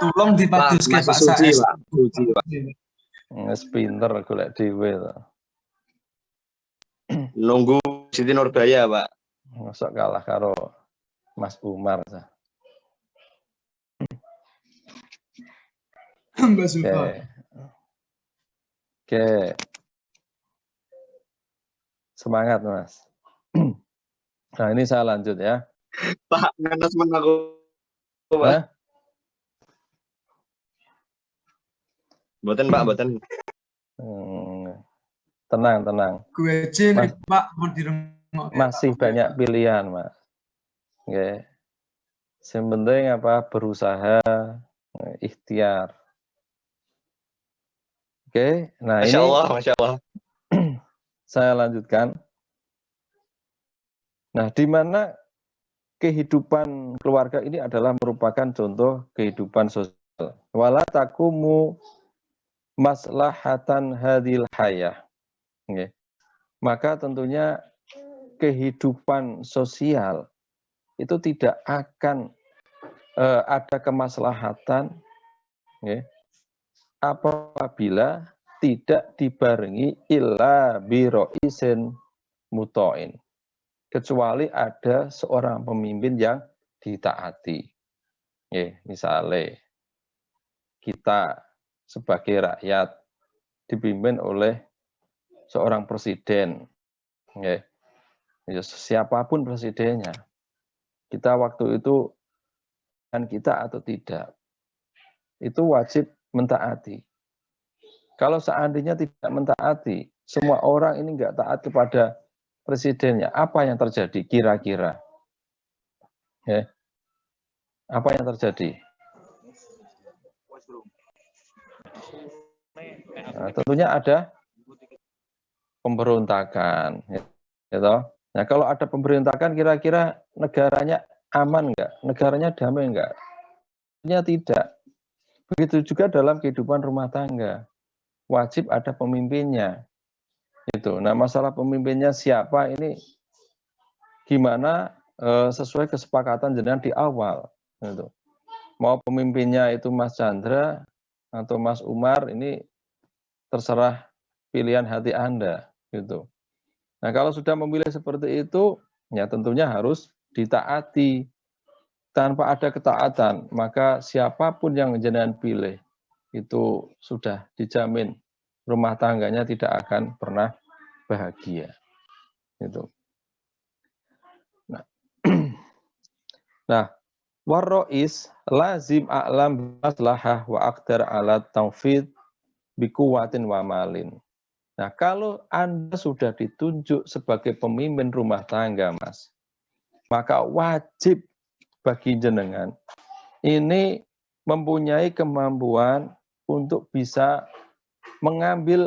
Tolong dipaduske Pak suci, Saes. Pak. Suci, Pak. Wis pinter golek dhewe to. Nunggu Siti Nurbaya, Pak. Masa kalah karo Mas Umar. Mbak Oke. Sufa. Oke. Semangat, Mas. Nah, ini saya lanjut ya. Pak, management aku, Pak. Hah? Boten, Pak, boten. Tenang, tenang. Gue aja nih, Mas- Pak, mau diremok. Masih banyak pilihan, Mas. Oke. Yang penting apa? Berusaha, ikhtiar. Oke. Nah, Masya ini Allah, Masya Allah. saya lanjutkan. Nah, di mana kehidupan keluarga ini adalah merupakan contoh kehidupan sosial. Wala takumu maslahatan hadil hayah. Oke. Maka tentunya kehidupan sosial itu tidak akan ada kemaslahatan apabila tidak dibarengi illa biro'isin muto'in. Kecuali ada seorang pemimpin yang ditaati. Misalnya kita sebagai rakyat dipimpin oleh seorang presiden. Siapapun presidennya. Kita waktu itu kan kita atau tidak. Itu wajib mentaati. Kalau seandainya tidak mentaati, semua orang ini enggak taat kepada presidennya, apa yang terjadi kira-kira? Apa yang terjadi? Nah, tentunya ada pemberontakan. Gitu. Nah, kalau ada pemberontakan, kira-kira negaranya aman enggak? Negaranya damai enggak? Tentunya tidak. Begitu juga dalam kehidupan rumah tangga. Wajib ada pemimpinnya. Itu. Nah, masalah pemimpinnya siapa ini gimana sesuai kesepakatan jenengan di awal. Gitu. Mau pemimpinnya itu Mas Chandra atau Mas Umar, ini terserah pilihan hati Anda. Gitu. Nah, kalau sudah memilih seperti itu, ya tentunya harus ditaati. Tanpa ada ketaatan, maka siapapun yang jenengan pilih, itu sudah dijamin rumah tangganya tidak akan pernah bahagia. Gitu. Nah, warrois lazim a'lam maslahah wa aqdar ala taufid bikuwatin wa malin. Nah, kalau Anda sudah ditunjuk sebagai pemimpin rumah tangga, Mas, maka wajib bagi jenengan ini mempunyai kemampuan untuk bisa mengambil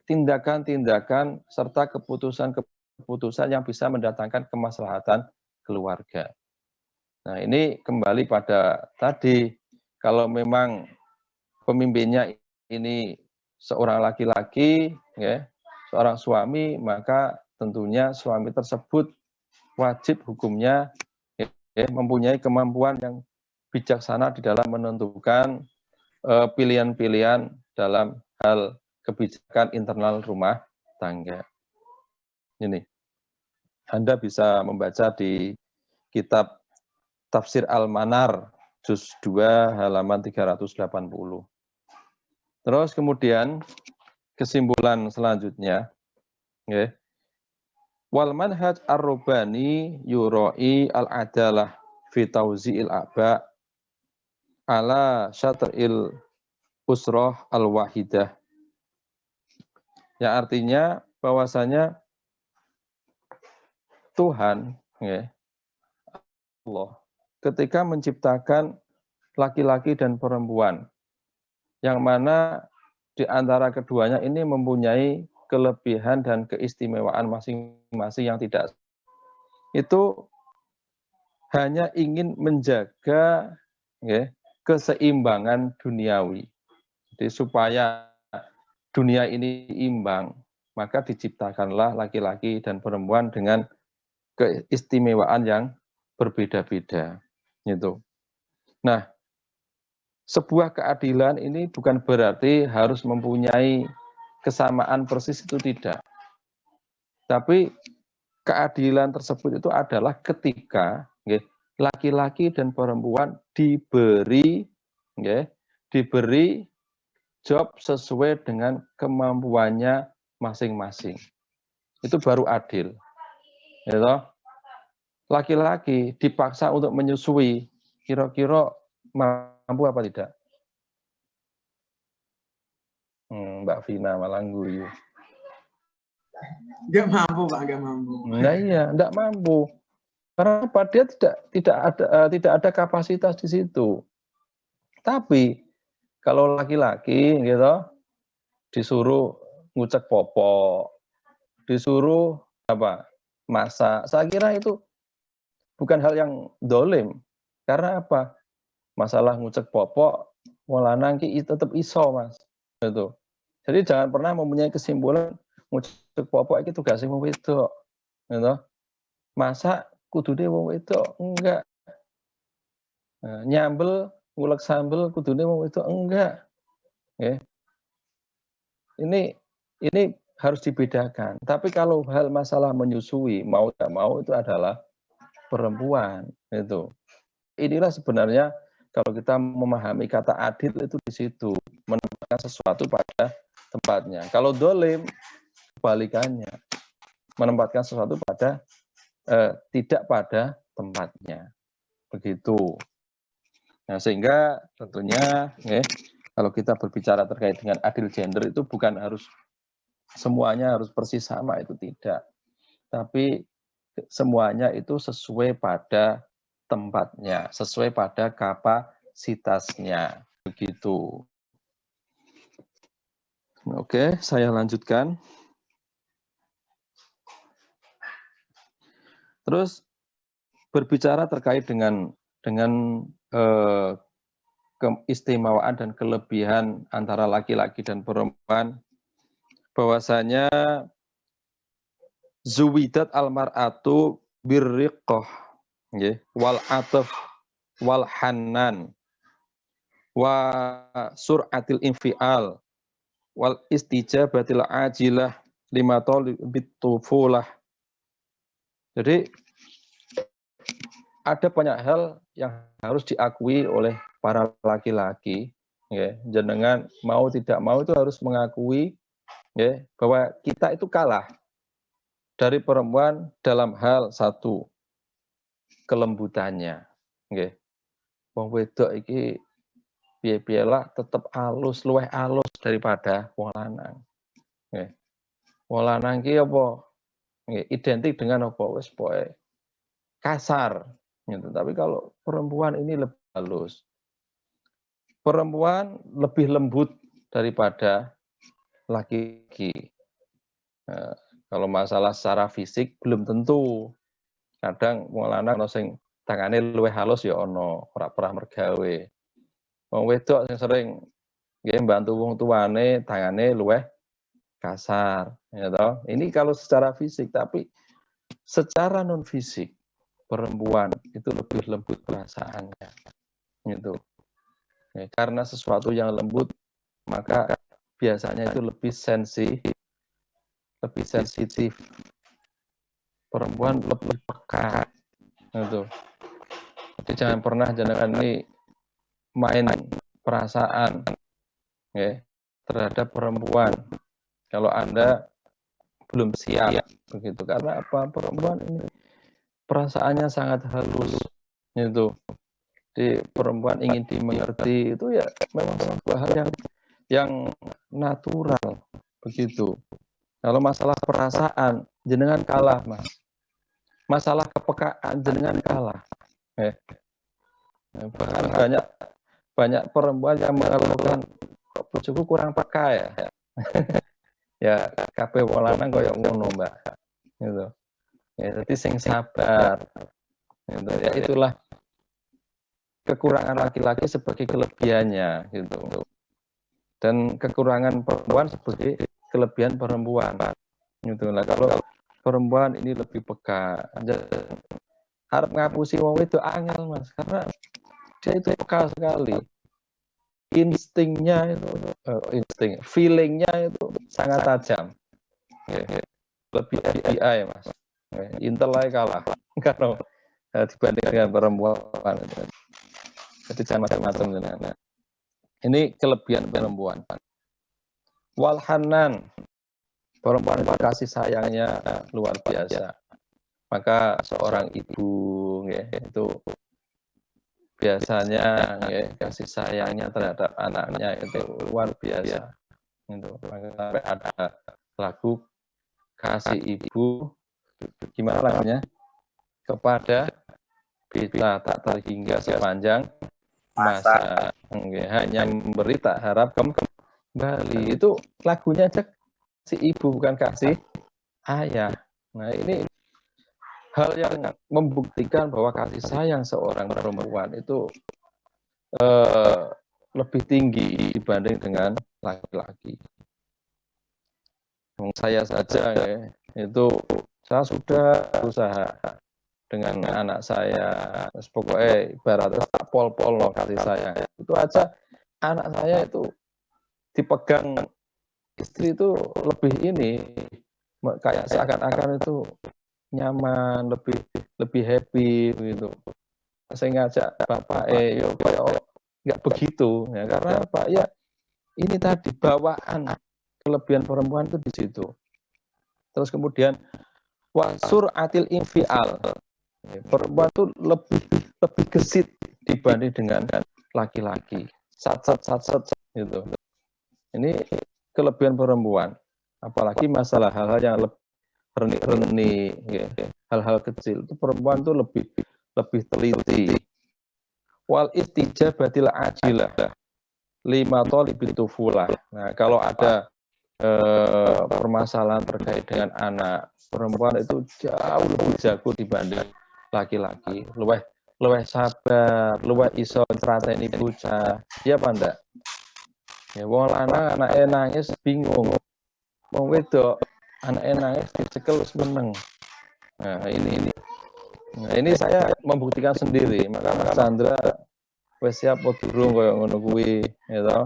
tindakan-tindakan serta keputusan-keputusan yang bisa mendatangkan kemaslahatan keluarga. Nah, ini kembali pada tadi, kalau memang pemimpinnya ini seorang laki-laki, seorang suami, maka tentunya suami tersebut wajib hukumnya mempunyai kemampuan yang bijaksana di dalam menentukan pilihan-pilihan dalam hal kebijakan internal rumah tangga. Ini, Anda bisa membaca di kitab Tafsir Al-Manar, juz 2, halaman 380. Terus kemudian kesimpulan selanjutnya, nggih. Wal manhaj ar-rubani yuroi al-adalah fi tauzi'il a'ba ala syatril usroh al-wahidah. Yang artinya bahwasanya Tuhan, ya, Allah, ketika menciptakan laki-laki dan perempuan, yang mana di antara keduanya ini mempunyai kelebihan dan keistimewaan masing-masing yang tidak, itu hanya ingin menjaga, ya, keseimbangan duniawi. Jadi supaya dunia ini imbang, maka diciptakanlah laki-laki dan perempuan dengan keistimewaan yang berbeda-beda. Gitu. Nah, sebuah keadilan ini bukan berarti harus mempunyai kesamaan persis, itu tidak. Tapi keadilan tersebut itu adalah ketika laki-laki dan perempuan diberi job sesuai dengan kemampuannya masing-masing. Itu baru adil. Gitu. Laki-laki dipaksa untuk menyusui, kira-kira mampu apa tidak? Mbak Vina malah guyu. Nggak mampu, Pak, nggak mampu. Nah iya, enggak mampu. Karena apa? Dia tidak ada kapasitas di situ. Tapi kalau laki-laki gitu disuruh ngucek popok, disuruh apa? Masak. Saya kira itu bukan hal yang dolim. Karena apa? Masalah ngucek popok, wong lanang ki tetep iso, Mas. Gitu. Jadi jangan pernah mempunyai kesimpulan ngucek popok iki tugase wong wedok. Gitu. Masak kudune wong wedok, enggak. Nyambel, ngulek sambel kudune wong wedok, enggak. Ini harus dibedakan. Tapi kalau hal masalah menyusui, mau tidak mau itu adalah perempuan. Itu. Inilah sebenarnya kalau kita memahami kata adil itu di situ, menempatkan sesuatu pada tempatnya. Kalau dolim, kebalikannya, menempatkan sesuatu pada tidak pada tempatnya. Begitu. Nah, sehingga tentunya kalau kita berbicara terkait dengan adil gender itu bukan harus semuanya harus persis sama, itu tidak. Tapi semuanya itu sesuai pada tempatnya, sesuai pada kapasitasnya. Begitu. Oke, saya lanjutkan. Terus berbicara terkait dengan keistimewaan dan kelebihan antara laki-laki dan perempuan, bahwasanya zuwidat almar'atu birriqah, wal ataf wal hanan wa sur'atil infial wal istijabatil ajilah lima talibit tufulah. Jadi ada banyak hal yang harus diakui oleh para laki-laki, jenengan mau tidak mau itu harus mengakui bahwa kita itu kalah dari perempuan dalam hal satu, kelembutannya. Wong wedok iki piye-piye lah tetep alus, luwih alus daripada wong lanang. Wong lanang iki apa? Identik dengan apa? Wis pokoke kasar. Gitu. Tapi kalau perempuan ini lebih halus. Perempuan lebih lembut daripada laki-laki. Nah, kalau masalah secara fisik belum tentu. Kadang wong lanang ono sing tangane luwih halus ya ono, ora pernah mergawe. Wong wedok sing sering nggih mbantu wong tuane tangane luwih kasar, ya toh. Ini kalau secara fisik, tapi secara non fisik perempuan itu lebih lembut perasaannya. Gitu. Karena sesuatu yang lembut maka biasanya itu lebih sensitif. Perempuan lebih peka. Gitu. Jadi jangan pernah jenengan ini main perasaan. terhadap perempuan. Kalau Anda belum siap begitu, karena apa? Perempuan ini perasaannya sangat halus itu. Di perempuan ingin dimengerti itu ya memang sebuah hal yang natural begitu. Kalau masalah perasaan jenengan kalah, Mas. Masalah kepekaan jenengan kalah. Bahkan banyak perempuan yang mengeluhkan kok bojoku kurang peka ya. Ya kabeh wong lanang koyo ngono, Mbak. Gitu. Ya jadi sing sabar. Gitu. Ya itulah kekurangan laki-laki sebagai kelebihannya gitu. Dan kekurangan perempuan sebagai kelebihan perempuan. Gitu lah. Kalau perempuan ini lebih peka, harap ngapusi wong itu angel, Mas, karena dia itu peka sekali. Instingnya itu, feelingnya itu sangat tajam. Lebih FBI, Mas. Intelnya kalah kalau dibanding dengan perempuan. Jadi jangan macam-macam. Ini kelebihan perempuan. Walhanan, perempuan kasih sayangnya luar biasa. Maka seorang ibu itu biasanya kasih sayangnya terhadap anaknya itu luar biasa. Itu sampai ada lagu kasih ibu, gimana lagunya? Kepada kita tak terhingga sepanjang masa, hanya memberi tak harap kembali. Itu lagunya aja si ibu, bukan kasih ayah. Nah ini hal yang membuktikan bahwa kasih sayang seorang perempuan itu lebih tinggi dibanding dengan laki-laki. Saya saja itu saya sudah berusaha dengan anak saya, pokoknya ibaratnya tak pol-pol loh kasih sayang. Itu aja anak saya itu dipegang istri itu lebih ini kayak seakan-akan itu nyaman, lebih happy gitu. Saya ngajak bapak yo kayak nggak begitu ya, karena apa ya, ini tadi bawaan kelebihan perempuan itu di situ. Terus kemudian wasur atil infial, perempuan itu lebih gesit dibanding dengan laki-laki. Sat gitu. Ini kelebihan perempuan. Apalagi masalah hal-hal yang reni, hal-hal kecil itu perempuan itu lebih teliti. Wal istijabatil ajilah lima tolibit tufulah. Nah, kalau ada permasalahan terkait dengan anak, perempuan itu jauh lebih jago dibanding laki-laki. Luweh sabar, luweh iso trateni bocah. Ya apa ndak? Ya wong lanang anake nangis bingung. Wong wedok anake nangis dicekel wis meneng. Nah, ini saya membuktikan sendiri. Maka Mas Chandra wis siap apa durung koyo ngono kuwi, ya toh.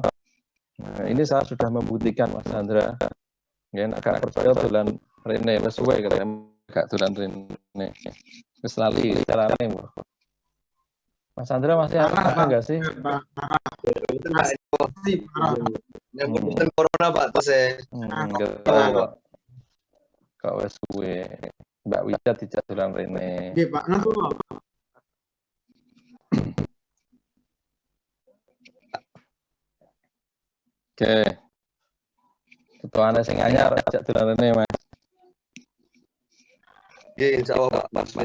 Nah, ini saya sudah membuktikan Mas Chandra. Ya nek gak percaya dolan rene wis suwe katanya gak dolan rene. Wis lali carane. Mas Chandra masih ada enggak sih? Yang ngurusin corona Pak tuh saya. Kok wis suwe. Mbak Wida dijak dolan rene. Nggih, Pak. Napa? Oke. Ketuane sing anyar ajak dolan rene, Mas. Iya, insyaallah Pak. Mas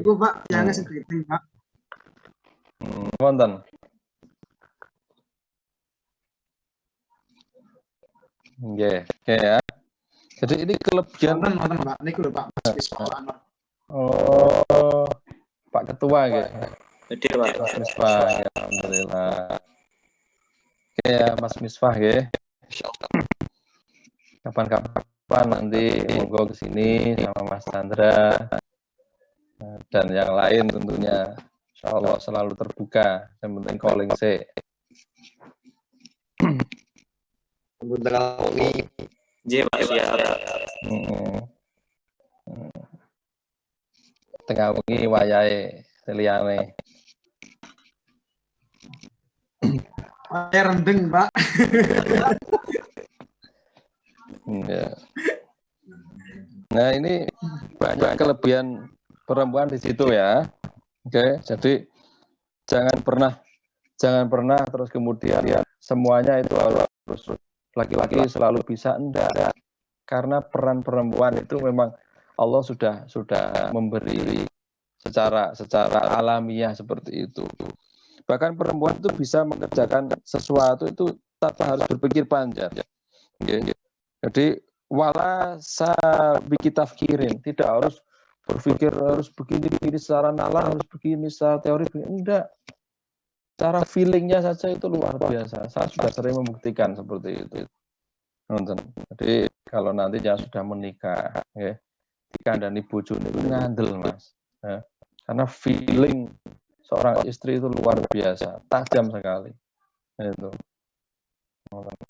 Iku, Pak, yang sedikit, Pak. Wonten. Nggih, oke ya. Jadi ini kelebihan. Nonton, Pak. Niku lho, Pak. Mas Misbah Anwar. Oh, Pak Ketua nggih. Hadir, Pak. Mas Misbah, ya, alhamdulillah. Oke ya, Mas Misbah nggih. Kapan-kapan nanti monggo ke sini sama Mas Chandra dan yang lain tentunya. Insyaallah selalu terbuka. Yang penting calling sih. Tengah wengi. Nggih, Pak, siap. Tengah wengi wayahe liyane. Saya rendeng, Pak. Ya. Nah, ini banyak kelebihan perempuan di situ ya. Oke, jadi jangan pernah terus kemudian semuanya itu harus laki-laki selalu bisa, enggak. Karena peran perempuan itu memang Allah sudah memberi secara alamiah seperti itu. Bahkan perempuan itu bisa mengerjakan sesuatu itu tanpa harus berpikir panjang. Okay. Jadi wala sabikitafkirin, tidak harus berpikir harus begini secara nalar, harus begini secara teori, enggak. Cara feelingnya saja itu luar biasa. Saya sudah sering membuktikan seperti itu. Jadi kalau nanti yang sudah menikah, ya, dikandani bojone itu ngandel, Mas. Ya. Karena feeling seorang istri itu luar biasa, tajam sekali. Itu.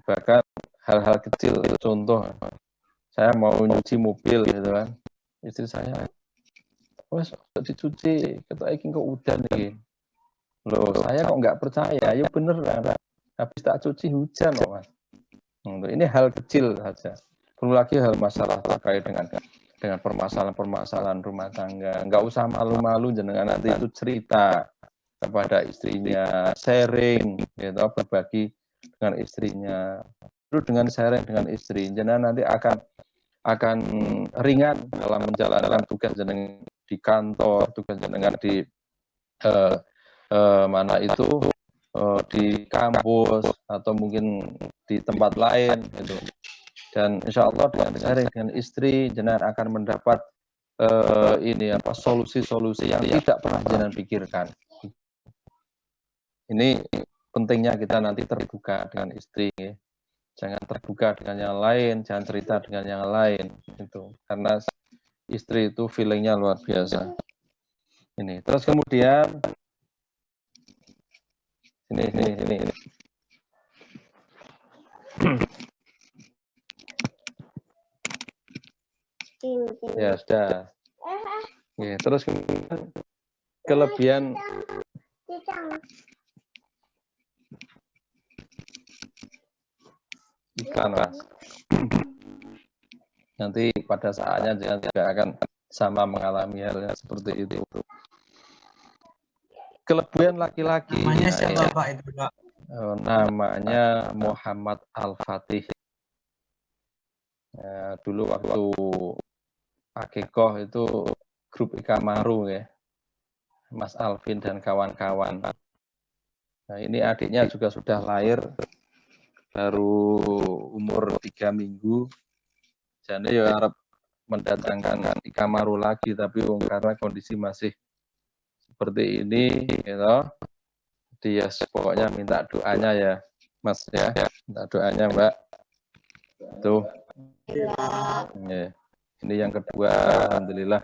Bahkan hal-hal kecil, contoh, saya mau nyuci mobil gitu kan, istri saya, wes dicuci, kata iki kok udan nih. Loh, saya kok nggak percaya, ya bener kan, habis tak cuci hujan loh, Mas. Ini hal kecil saja. Belum lagi hal masalah terkait dengan permasalahan rumah tangga. Nggak usah malu-malu jenengan nanti itu cerita kepada istrinya, sharing, gitu, berbagi dengan istrinya. Terus dengan sharing dengan istri, jenengan nanti akan ringan dalam menjalankan tugas jenengan di kantor, tugas jenengan di mana itu di kampus atau mungkin di tempat lain gitu. Dan insya Allah dengan sharing dengan istri jenengan akan mendapat solusi-solusi yang tidak pernah jenengan pikirkan. Ini pentingnya kita nanti terbuka dengan istri, ya. Jangan terbuka dengan yang lain, jangan cerita dengan yang lain itu. Karena istri itu feelingnya luar biasa. Ini terus kemudian ini. Ya sudah. Ya, terus kemudian kelebihan iklan, Mas. Nanti pada saatnya juga akan sama mengalami hal yang seperti itu. Kelebihan laki-laki. Namanya siapa, Pak, itu, Pak? Namanya Muhammad Al-Fatih. Ya, dulu waktu Akikoh itu grup Ikamaru ya, Mas Alvin dan kawan-kawan. Nah, ini adiknya juga sudah lahir, baru umur 3 minggu. Jadi ya harap mendatangkan Ikamaru lagi, tapi karena kondisi masih seperti ini, gitu. Dia pokoknya minta doanya ya, Mas ya, minta doanya Mbak. Tuh. Ya. Ini yang kedua, alhamdulillah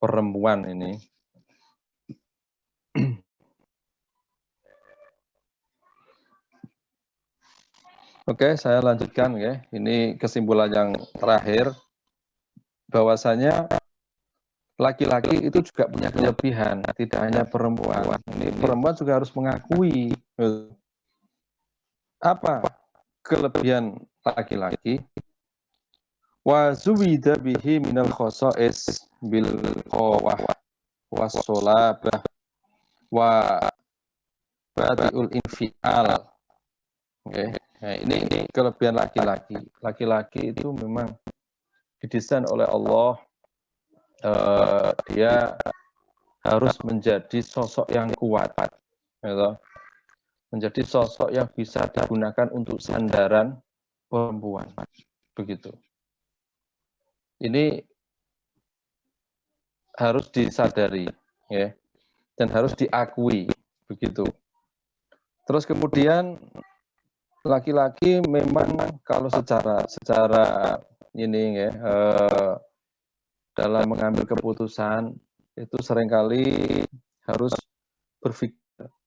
perempuan ini. Oke, saya lanjutkan ya. Ini kesimpulan yang terakhir, bahwasanya laki-laki itu juga punya kelebihan, tidak hanya perempuan. Ini perempuan juga harus mengakui apa kelebihan laki-laki. Wa zuwida bihi minal khosa'is bil qawah wassolabah wa badi'ul infial. Oke. Nah, ini kelebihan laki-laki. Laki-laki itu memang didesain oleh Allah, dia harus menjadi sosok yang kuat, gitu. Menjadi sosok yang bisa digunakan untuk sandaran perempuan, begitu. Ini harus disadari, ya, dan harus diakui, begitu. Terus kemudian laki-laki memang kalau secara ini ya, dalam mengambil keputusan itu seringkali harus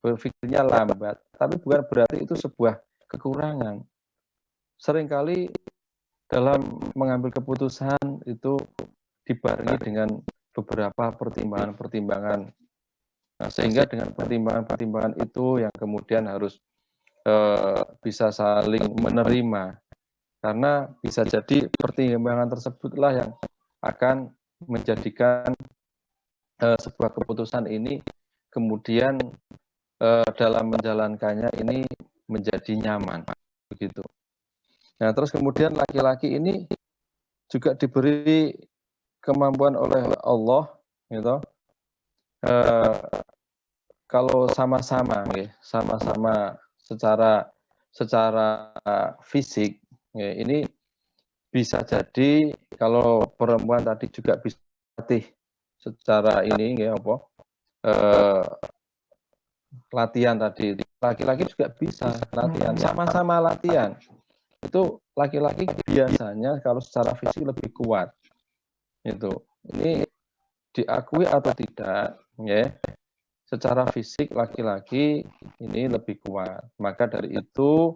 berpikirnya lambat, tapi bukan berarti itu sebuah kekurangan. Seringkali dalam mengambil keputusan itu dibarengi dengan beberapa pertimbangan-pertimbangan. Nah, sehingga dengan pertimbangan-pertimbangan itu yang kemudian harus bisa saling menerima. Karena bisa jadi pertimbangan tersebutlah yang akan menjadikan sebuah keputusan ini kemudian dalam menjalankannya ini menjadi nyaman, begitu. Nah, terus kemudian laki-laki ini juga diberi kemampuan oleh Allah, gitu. Kalau sama-sama, sama-sama secara fisik, ini bisa jadi kalau perempuan tadi juga bisa latih secara ini, latihan tadi, laki-laki juga bisa latihan, sama-sama latihan. Itu laki-laki biasanya kalau secara fisik lebih kuat. Itu. Ini diakui atau tidak, ya. Secara fisik laki-laki ini lebih kuat. Maka dari itu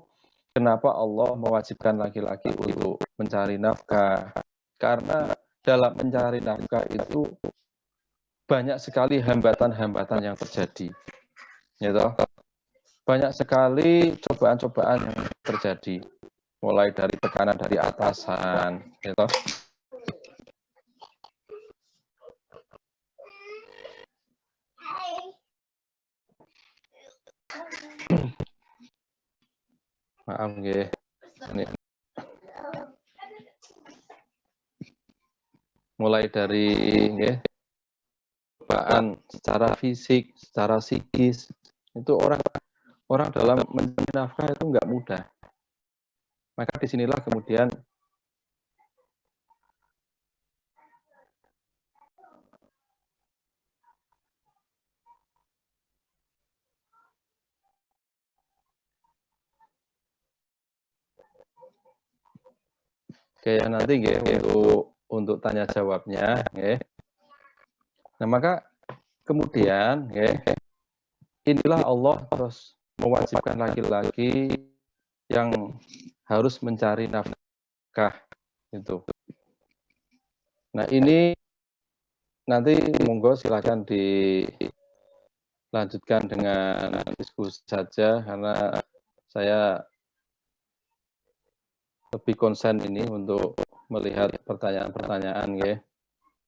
kenapa Allah mewajibkan laki-laki untuk mencari nafkah? Karena dalam mencari nafkah itu banyak sekali hambatan-hambatan yang terjadi. Gitu. Banyak sekali cobaan-cobaan yang terjadi. Mulai dari tekanan dari atasan, gitu. Maaf nggih. Mulai dari cobaan secara fisik, secara psikis, itu orang dalam mencari nafkah itu enggak mudah. Maka disinilah kemudian kayak nanti untuk tanya jawabnya, Nah, maka kemudian inilah Allah terus mewajibkan laki-laki yang harus mencari nafkah itu. Nah, ini nanti monggo silakan dilanjutkan dengan diskusi saja karena saya lebih konsen ini untuk melihat pertanyaan-pertanyaan, ya.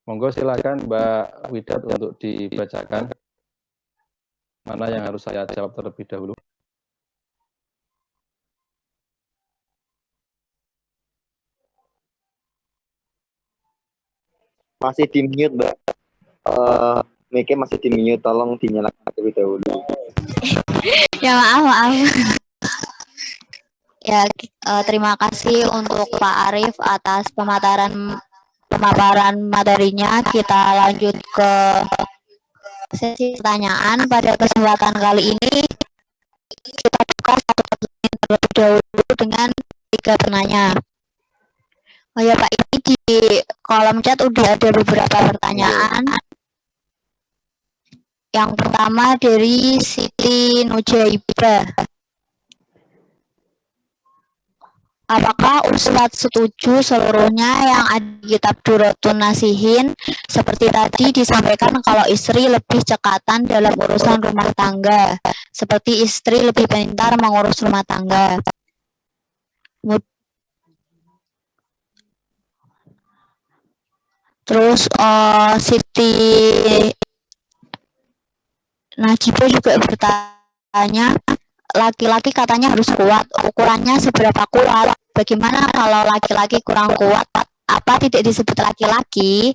Monggo silakan Mbak Widat untuk dibacakan mana yang harus saya jawab terlebih dahulu. Masih di mute, Mbak. Mic-nya masih di mute, tolong dinyalakan terlebih dahulu. Ya maaf. Ya, terima kasih untuk Pak Arif atas pemaparan materinya. Kita lanjut ke sesi pertanyaan. Pada kesempatan kali ini kita buka satu pertanyaan terlebih dahulu dengan 3 penanya. Oh ya Pak, ini di kolom chat udah ada beberapa pertanyaan. Yang pertama dari Siti Nujaibah. Apakah Ustadz setuju seluruhnya yang ada di kitab Duratun Nasihin seperti tadi disampaikan kalau istri lebih cekatan dalam urusan rumah tangga, seperti istri lebih pintar mengurus rumah tangga. Terus Siti Najibah juga bertanya, laki-laki katanya harus kuat, ukurannya seberapa kuat? Bagaimana kalau laki-laki kurang kuat? Apa tidak disebut laki-laki?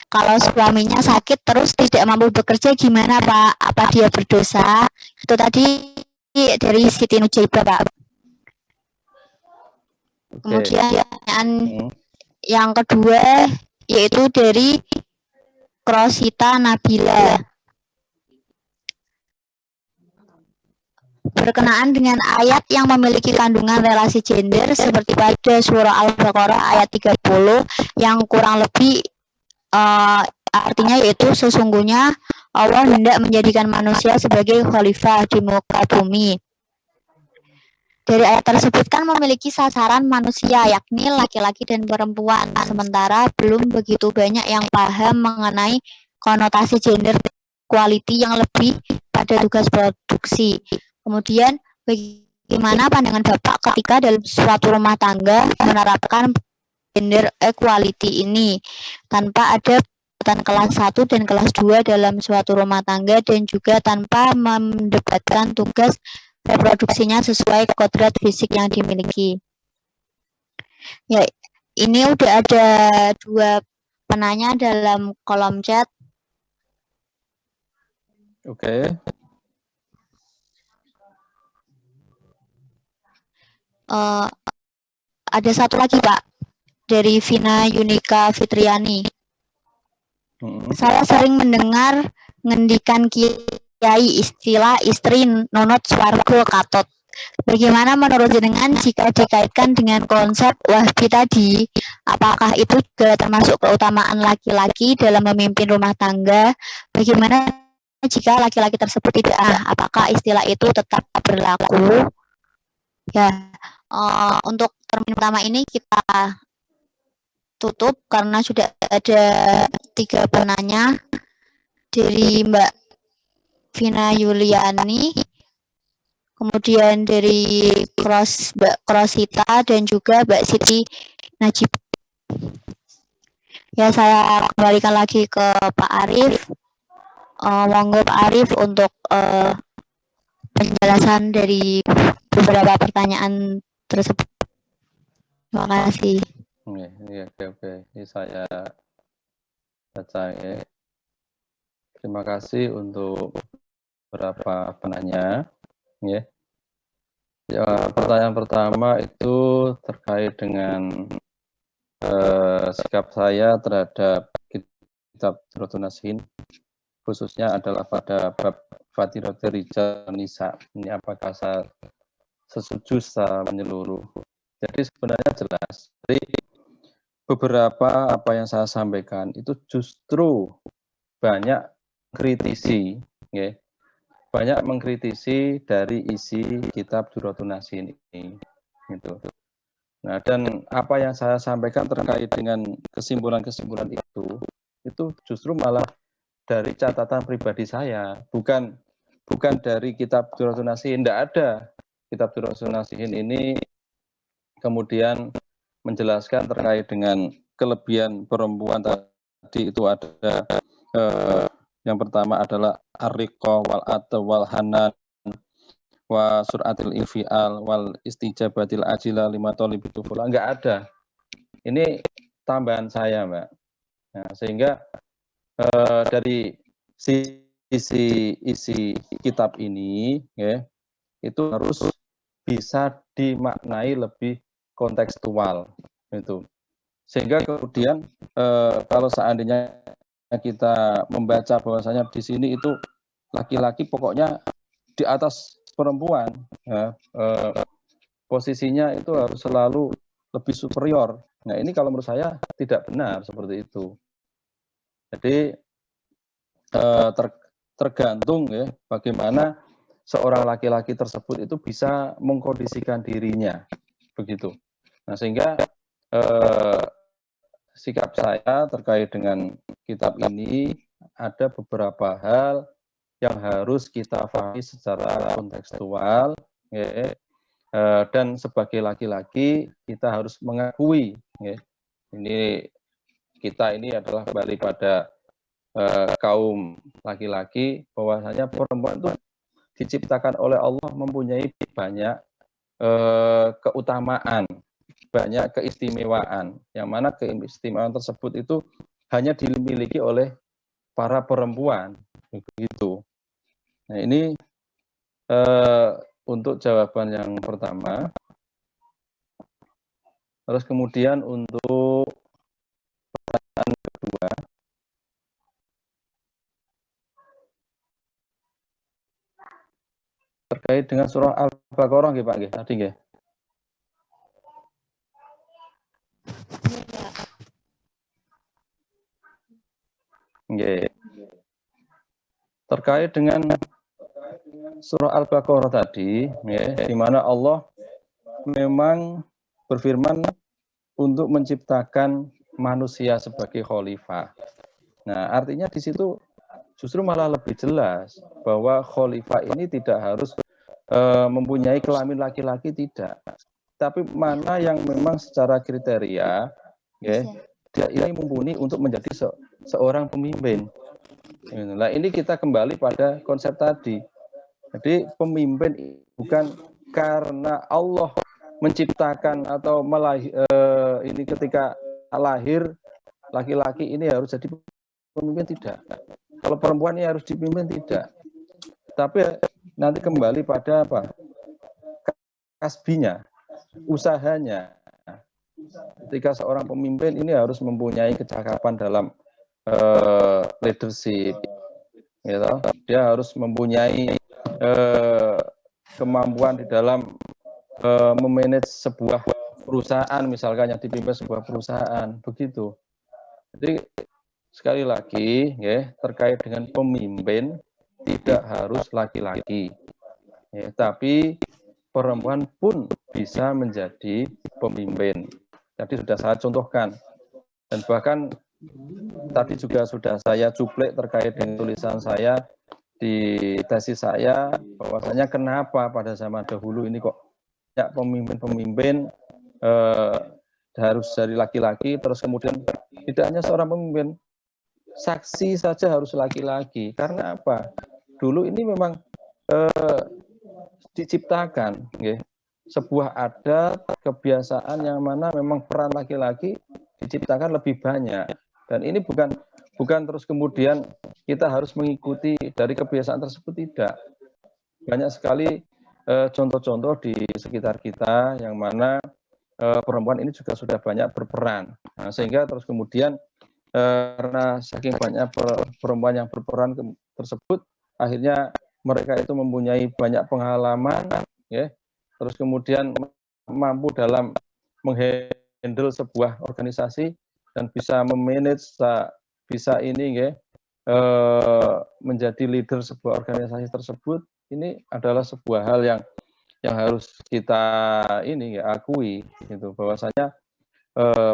Kalau suaminya sakit terus tidak mampu bekerja gimana Pak? Apa dia berdosa? Itu tadi dari Siti Nujaibah Pak. Kemudian yang kedua yaitu dari Krosita Nabila. Berkenaan dengan ayat yang memiliki kandungan relasi gender seperti pada surah Al-Baqarah ayat 30 yang kurang lebih artinya yaitu sesungguhnya Allah hendak menjadikan manusia sebagai khalifah di muka bumi. Dari ayat tersebut kan memiliki sasaran manusia yakni laki-laki dan perempuan, sementara belum begitu banyak yang paham mengenai konotasi gender equality yang lebih pada tugas produksi. Kemudian bagaimana pandangan Bapak ketika dalam suatu rumah tangga menerapkan gender equality ini tanpa ada pendekatan kelas 1 dan kelas 2 dalam suatu rumah tangga dan juga tanpa mendebatkan tugas reproduksinya sesuai kodrat fisik yang dimiliki. Ya, ini udah ada 2 penanya dalam kolom chat. Oke. Ada satu lagi Pak, dari Vina Yunika Fitriani. Saya sering mendengar ngendikan kiai istilah istri nunut swarga katot. Bagaimana menurut jenengan jika dikaitkan dengan konsep Wahbi tadi? Apakah itu juga termasuk keutamaan laki-laki dalam memimpin rumah tangga? Bagaimana jika laki-laki tersebut tidak? Apakah istilah itu tetap berlaku? Ya, untuk termin pertama ini kita tutup karena sudah ada 3 penanya dari Mbak Vina Yuliani, kemudian dari Mbak Krosita dan juga Mbak Siti Najib. Ya, saya kembalikan lagi ke Pak Arif. Monggo Pak Arif untuk penjelasan dari beberapa pertanyaan tersebut. Terima kasih. Oke. Ini saya baca ya. Terima kasih untuk beberapa penanya. Ya. Pertanyaan pertama itu terkait dengan sikap saya terhadap kitab Duratun Nasihin, khususnya adalah pada bab Fatiratul Rijal Nisa. Ini apakah saya setuju secara menyeluruh? Jadi sebenarnya jelas. Jadi beberapa apa yang saya sampaikan itu justru banyak kritisi, ya, banyak mengkritisi dari isi kitab Duratun Nasihin ini, gitu. Nah, dan apa yang saya sampaikan terkait dengan kesimpulan-kesimpulan itu justru malah dari catatan pribadi saya, bukan dari kitab Duratun Nasihin. Tidak ada kitab Duratun Nasihin ini kemudian menjelaskan terkait dengan kelebihan perempuan tadi. Itu ada yang pertama adalah ar-riqa wal ata wal hanan wa suratil infial wal istijabatil ajila lima talibi tufula. Enggak ada. Ini tambahan saya, Mbak. Nah, sehingga dari isi kitab ini, ya, itu harus bisa dimaknai lebih kontekstual, itu. Sehingga kemudian kalau seandainya kita membaca bahwasanya di sini itu laki-laki pokoknya di atas perempuan, ya, posisinya itu harus selalu lebih superior. Nah, ini kalau menurut saya tidak benar seperti itu. Jadi tergantung, ya, bagaimana seorang laki-laki tersebut itu bisa mengkondisikan dirinya, begitu. Nah, sehingga sikap saya terkait dengan kitab ini ada beberapa hal yang harus kita pahami secara kontekstual, ya, dan sebagai laki-laki kita harus mengakui, ya, ini kita ini adalah kembali pada kaum laki-laki, bahwasanya perempuan itu diciptakan oleh Allah mempunyai banyak keutamaan, banyak keistimewaan, yang mana keistimewaan tersebut itu hanya dimiliki oleh para perempuan, begitu. Nah, ini untuk jawaban yang pertama. Terus kemudian untuk pertanyaan kedua, terkait dengan surah Al-Baqarah, nggih Pak, nggih, tadi nggih. Nggih. Terkait dengan surah Al-Baqarah tadi, ya, di mana Allah memang berfirman untuk menciptakan manusia sebagai khalifah. Nah, artinya di situ justru malah lebih jelas bahwa khalifah ini tidak harus mempunyai kelamin laki-laki, tidak. Tapi mana yang memang secara kriteria ya, dia ini mumpuni untuk menjadi seorang pemimpin. Nah, ini kita kembali pada konsep tadi. Jadi pemimpin bukan karena Allah menciptakan atau ini ketika lahir laki-laki ini harus jadi pemimpin, tidak. Kalau perempuan ini harus dipimpin, tidak. Tapi nanti kembali pada apa? Kasbinya, usahanya. Ketika seorang pemimpin ini harus mempunyai kecakapan dalam leadership, gitu. Dia harus mempunyai kemampuan di dalam memanage sebuah perusahaan, misalkan yang dipimpin sebuah perusahaan, begitu. Jadi sekali lagi, ya, terkait dengan pemimpin tidak harus laki-laki, ya, tapi perempuan pun bisa menjadi pemimpin. Tadi sudah saya contohkan, dan bahkan tadi juga sudah saya cuplek terkait dengan tulisan saya di tesis saya, bahwasanya kenapa pada zaman dahulu ini kok ya pemimpin-pemimpin harus dari laki-laki, terus kemudian tidak hanya seorang pemimpin, saksi saja harus laki-laki. Karena apa? Dulu ini memang diciptakan, ya, sebuah adat, kebiasaan yang mana memang peran laki-laki diciptakan lebih banyak. Dan ini bukan terus kemudian kita harus mengikuti dari kebiasaan tersebut, tidak. Banyak sekali contoh-contoh di sekitar kita yang mana perempuan ini juga sudah banyak berperan. Nah, sehingga terus kemudian karena saking banyak perempuan yang berperan tersebut, akhirnya mereka itu mempunyai banyak pengalaman, ya, terus kemudian mampu dalam menghandle sebuah organisasi dan bisa memanage, bisa ini, ya, menjadi leader sebuah organisasi tersebut. Ini adalah sebuah hal yang harus kita ini, ya, akui, gitu, bahwasanya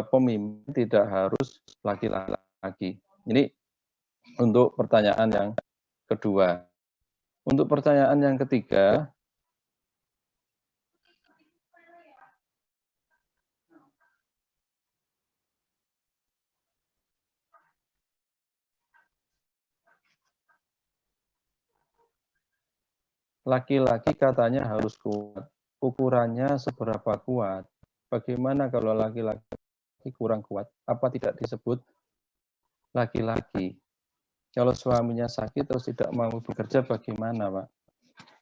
pemimpin tidak harus laki-laki. Ini untuk pertanyaan yang kedua. Untuk pertanyaan yang ketiga, laki-laki katanya harus kuat. Ukurannya seberapa kuat? Bagaimana kalau laki-laki kurang kuat? Apa tidak disebut laki-laki? Kalau suaminya sakit terus tidak mau bekerja, bagaimana, Pak?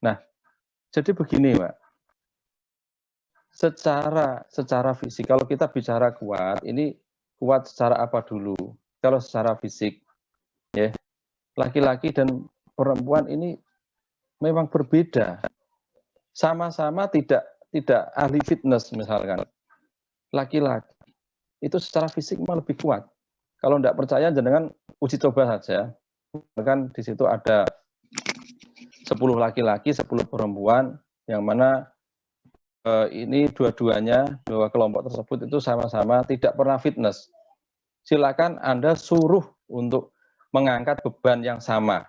Nah, jadi begini, Pak. Secara fisik, kalau kita bicara kuat, ini kuat secara apa dulu? Kalau secara fisik, ya, laki-laki dan perempuan ini memang berbeda. Sama-sama tidak ahli fitness, misalkan. Laki-laki itu secara fisik memang lebih kuat. Kalau tidak percaya, jenengan uji coba saja. Kan di situ ada 10 laki-laki, 10 perempuan, yang mana ini dua-duanya, dua kelompok tersebut itu sama-sama tidak pernah fitness. Silakan Anda suruh untuk mengangkat beban yang sama.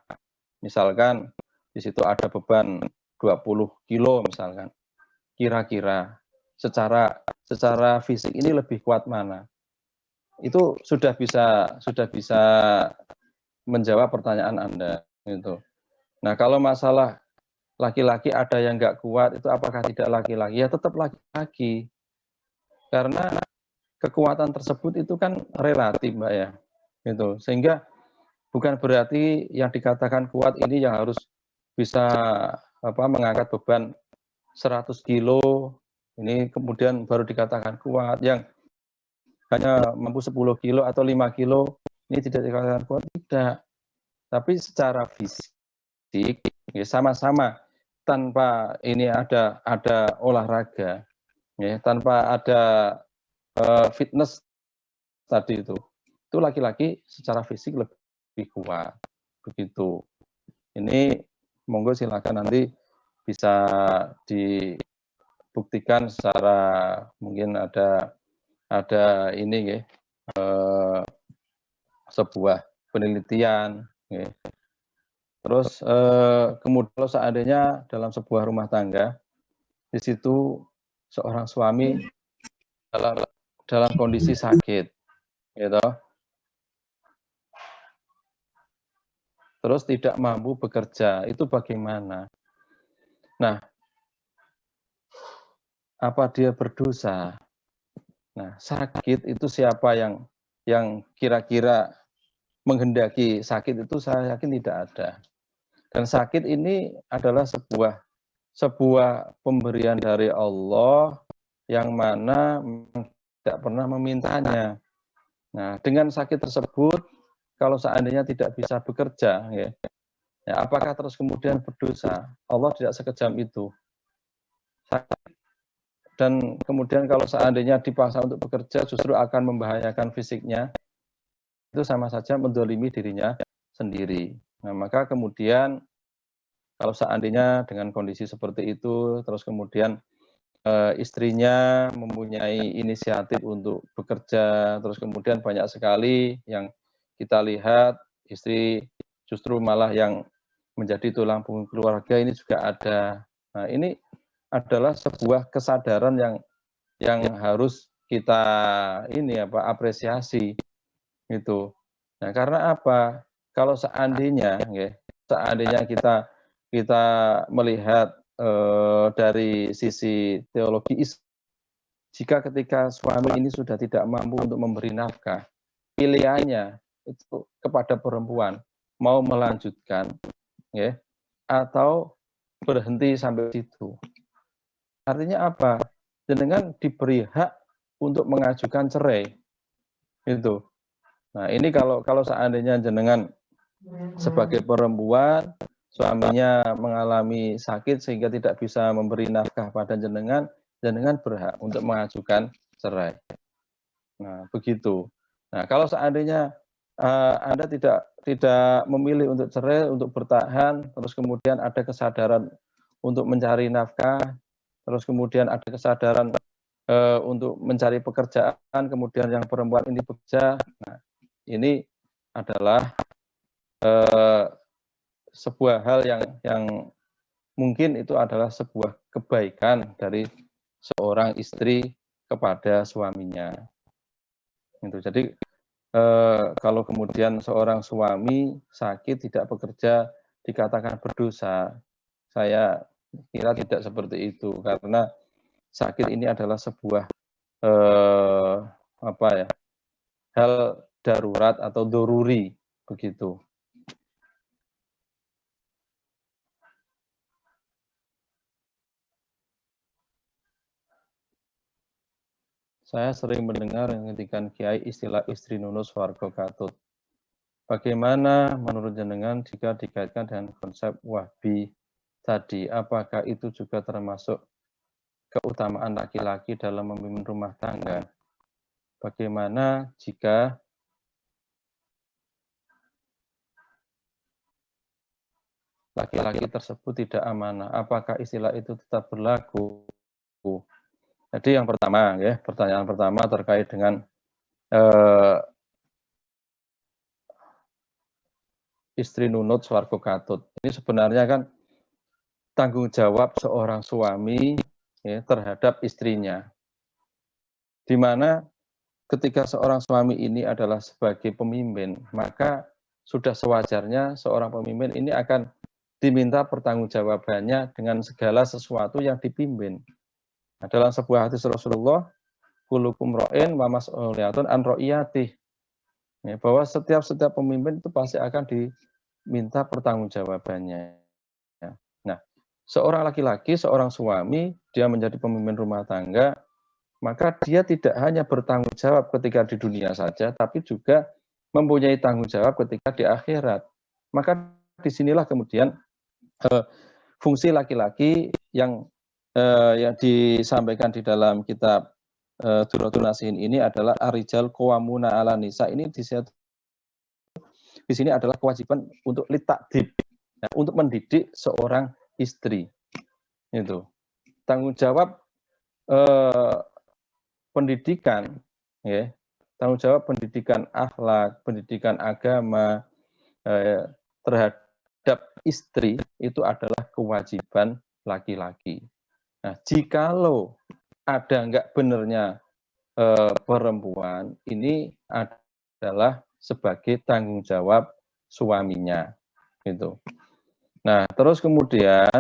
Misalkan di situ ada beban 20 kilo misalkan. Kira-kira secara fisik ini lebih kuat mana? Itu sudah bisa menjawab pertanyaan Anda, gitu. Nah, kalau masalah laki-laki ada yang nggak kuat, itu apakah tidak laki-laki? Ya tetap laki-laki. Karena kekuatan tersebut itu kan relatif, Mbak, ya. Gitu. Sehingga bukan berarti yang dikatakan kuat ini yang harus bisa mengangkat beban 100 kilo, ini kemudian baru dikatakan kuat. Yang hanya mampu 10 kilo atau 5 kilo, ini tidak dikatakan kuat, tidak. Tapi secara fisik, ya sama-sama, tanpa ini ada olahraga, ya, tanpa ada fitness tadi itu laki-laki secara fisik lebih kuat, begitu. Ini monggo silakan nanti bisa dibuktikan secara mungkin ada ini, ya, sebuah penelitian, ya, Terus kemudian kalau seandainya dalam sebuah rumah tangga, di situ seorang suami dalam kondisi sakit, gitu. Terus tidak mampu bekerja, itu bagaimana? Nah, apa dia berdosa? Nah, sakit itu siapa yang kira-kira menghendaki sakit itu, saya yakin tidak ada. Dan sakit ini adalah sebuah pemberian dari Allah yang mana tidak pernah memintanya. Nah, dengan sakit tersebut, kalau seandainya tidak bisa bekerja, ya, apakah terus kemudian berdosa? Allah tidak sekejam itu. Dan kemudian kalau seandainya dipaksa untuk bekerja, justru akan membahayakan fisiknya, itu sama saja mendolimi dirinya sendiri. Nah, maka kemudian kalau seandainya dengan kondisi seperti itu, terus kemudian istrinya mempunyai inisiatif untuk bekerja, terus kemudian banyak sekali yang kita lihat istri justru malah yang menjadi tulang punggung keluarga, ini juga ada. Nah, ini adalah sebuah kesadaran yang harus kita apresiasi gitu. Nah, karena apa? Kalau seandainya kita melihat dari sisi teologi Islam, jika ketika suami ini sudah tidak mampu untuk memberi nafkah, pilihannya itu kepada perempuan, mau melanjutkan, ya, atau berhenti sampai situ. Artinya apa? Jenengan diberi hak untuk mengajukan cerai, gitu. Nah, ini kalau seandainya jenengan sebagai perempuan, suaminya mengalami sakit sehingga tidak bisa memberi nafkah pada jenengan berhak untuk mengajukan cerai. Nah, begitu. Nah, kalau seandainya Anda tidak memilih untuk cerai, untuk bertahan, terus kemudian ada kesadaran untuk mencari nafkah, terus kemudian ada kesadaran untuk mencari pekerjaan, kemudian yang perempuan ini bekerja. Nah, ini adalah sebuah hal yang mungkin itu adalah sebuah kebaikan dari seorang istri kepada suaminya. Gitu. Jadi kalau kemudian seorang suami sakit tidak bekerja dikatakan berdosa, saya kira tidak seperti itu, karena sakit ini adalah sebuah hal darurat atau doruri begitu. Saya sering mendengar yang ngetikan Kiai istilah istri nunus warga katut. Bagaimana menurut jenengan jika dikaitkan dengan konsep Wahbi tadi? Apakah itu juga termasuk keutamaan laki-laki dalam memimpin rumah tangga? Bagaimana jika laki-laki tersebut tidak amanah? Apakah istilah itu tetap berlaku? Jadi yang pertama, ya, pertanyaan pertama terkait dengan istri nunut swarga katut. Ini sebenarnya kan tanggung jawab seorang suami, ya, terhadap istrinya. Di mana ketika seorang suami ini adalah sebagai pemimpin, maka sudah sewajarnya seorang pemimpin ini akan diminta pertanggungjawabannya dengan segala sesuatu yang dipimpin. Nah, dalam sebuah hadis Rasulullah, kulukum ra'in wa mas'uliyatun an ra'iyatih. Ya, bahwa setiap pemimpin itu pasti akan diminta pertanggungjawabannya. Nah, seorang laki-laki, seorang suami, dia menjadi pemimpin rumah tangga, maka dia tidak hanya bertanggung jawab ketika di dunia saja, tapi juga mempunyai tanggung jawab ketika di akhirat. Maka disinilah kemudian fungsi laki-laki yang disampaikan di dalam kitab Duratun Nasihin ini adalah arijal qawwamuna 'alan nisa. Ini di sini adalah kewajiban untuk litakdib, ya, untuk mendidik seorang istri. Itu tanggung jawab pendidikan, ya, tanggung jawab pendidikan akhlak, pendidikan agama terhadap istri itu adalah kewajiban laki-laki. Nah, jikalau ada nggak benernya perempuan, ini adalah sebagai tanggung jawab suaminya, gitu. Nah, terus kemudian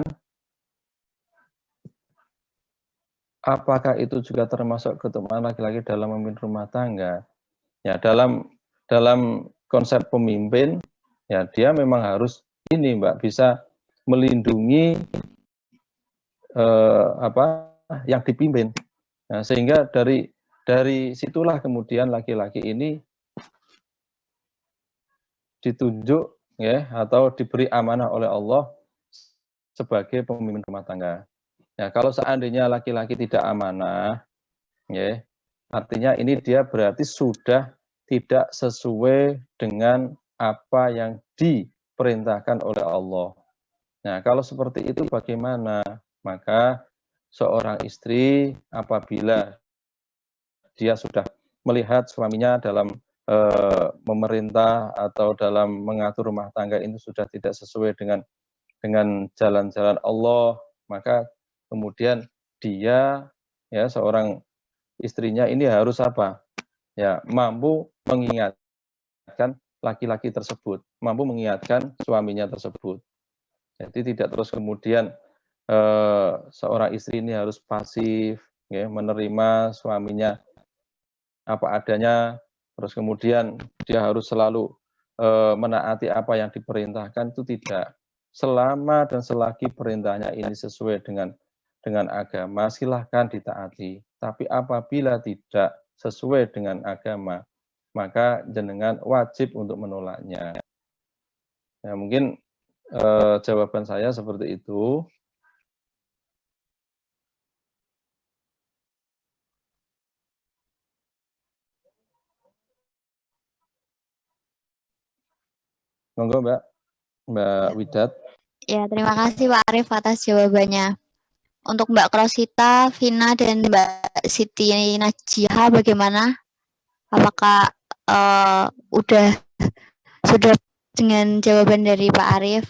apakah itu juga termasuk keutamaan laki-laki dalam memimpin rumah tangga? Ya, dalam konsep pemimpin, ya dia memang harus ini, Mbak, bisa melindungi yang dipimpin. Nah, sehingga dari situlah kemudian laki-laki ini ditunjuk ya atau diberi amanah oleh Allah sebagai pemimpin rumah tangga. Ya, kalau seandainya laki-laki tidak amanah, ya, artinya ini dia berarti sudah tidak sesuai dengan apa yang diperintahkan oleh Allah. Nah, kalau seperti itu bagaimana? Maka seorang istri apabila dia sudah melihat suaminya dalam memerintah atau dalam mengatur rumah tangga ini sudah tidak sesuai dengan jalan-jalan Allah, maka kemudian dia ya seorang istrinya ini harus apa? Ya, mampu mengingatkan laki-laki tersebut, mampu mengingatkan suaminya tersebut. Jadi tidak terus kemudian seorang istri ini harus pasif, ya, menerima suaminya apa adanya, terus kemudian dia harus selalu menaati apa yang diperintahkan, itu tidak. Selama dan selagi perintahnya ini sesuai dengan agama, silahkan ditaati. Tapi apabila tidak sesuai dengan agama, maka jenengan wajib untuk menolaknya. Ya, mungkin jawaban saya seperti itu. Monggo Mbak Widat. Ya, terima kasih Pak Arif atas jawabannya. Untuk Mbak Krosita, Vina, dan Mbak Siti Najiha bagaimana? Apakah sudah dengan jawaban dari Pak Arif?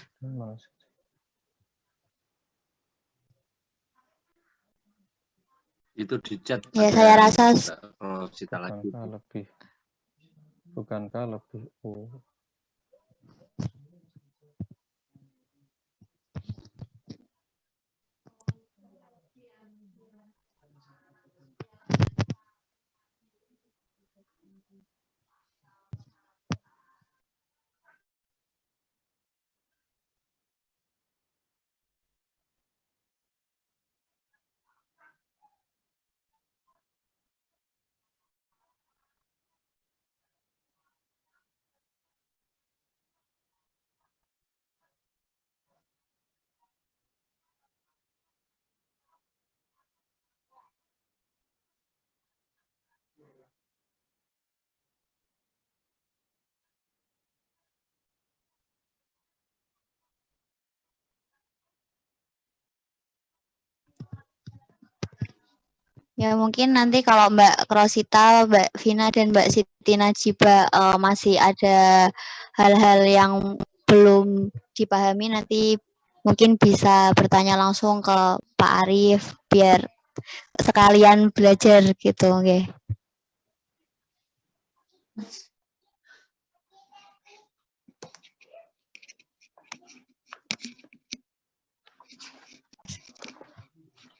Itu di chat. Ya, saya rasa Cita lagi. Bukankah lebih ya mungkin nanti kalau Mbak Krosita, Mbak Vina, dan Mbak Siti Najiba masih ada hal-hal yang belum dipahami, nanti mungkin bisa bertanya langsung ke Pak Arif biar sekalian belajar gitu, oke.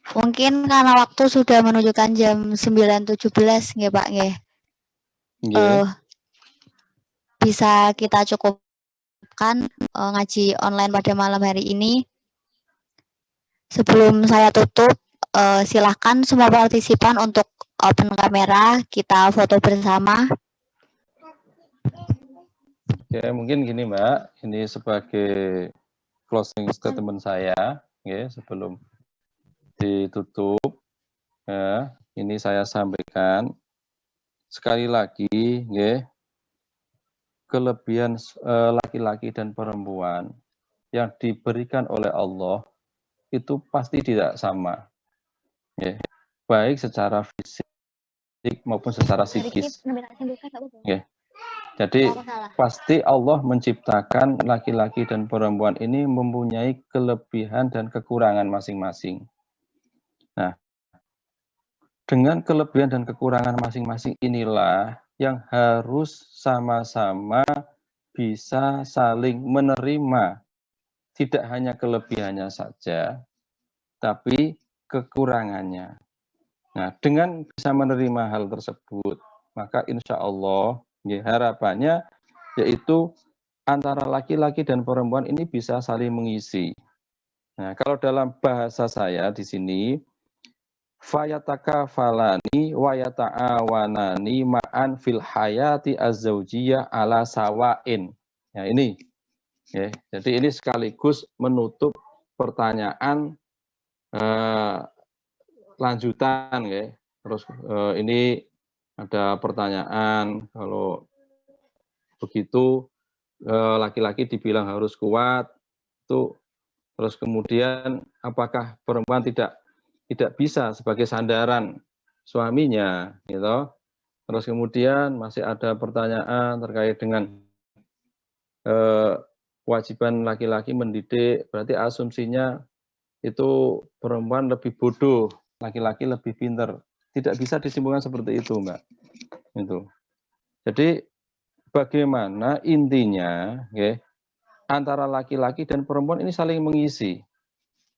Mungkin karena waktu sudah menunjukkan jam 9.17 nggih Pak nggih. Bisa kita cukupkan ngaji online pada malam hari ini. Sebelum saya tutup, silahkan semua partisipan untuk open kamera, kita foto bersama. Oke, mungkin gini Mbak, ini sebagai closing statement saya, ya, sebelum ditutup, ya, ini saya sampaikan sekali lagi, ya, kelebihan laki-laki dan perempuan yang diberikan oleh Allah itu pasti tidak sama, ya, baik secara fisik maupun secara psikis. Ya. Jadi pasti Allah menciptakan laki-laki dan perempuan ini mempunyai kelebihan dan kekurangan masing-masing. Nah, dengan kelebihan dan kekurangan masing-masing inilah yang harus sama-sama bisa saling menerima. Tidak hanya kelebihannya saja, tapi kekurangannya. Nah, dengan bisa menerima hal tersebut, maka insya Allah ya, harapannya yaitu antara laki-laki dan perempuan ini bisa saling mengisi. Nah, kalau dalam bahasa saya di sini, fayatakafalani wa yata'awanani ma'an fil hayati az-zaujiyah ala sawain. Ya, ini. Ya, jadi ini sekaligus menutup pertanyaan lanjutan ya. Terus ini ada pertanyaan, kalau begitu laki-laki dibilang harus kuat, itu terus kemudian apakah perempuan tidak bisa sebagai sandaran suaminya, gitu. Terus kemudian masih ada pertanyaan terkait dengan kewajiban laki-laki mendidik, berarti asumsinya itu perempuan lebih bodoh, laki-laki lebih pinter. Tidak bisa disimpulkan seperti itu, Mbak. Itu. Jadi bagaimana intinya, ya, antara laki-laki dan perempuan ini saling mengisi.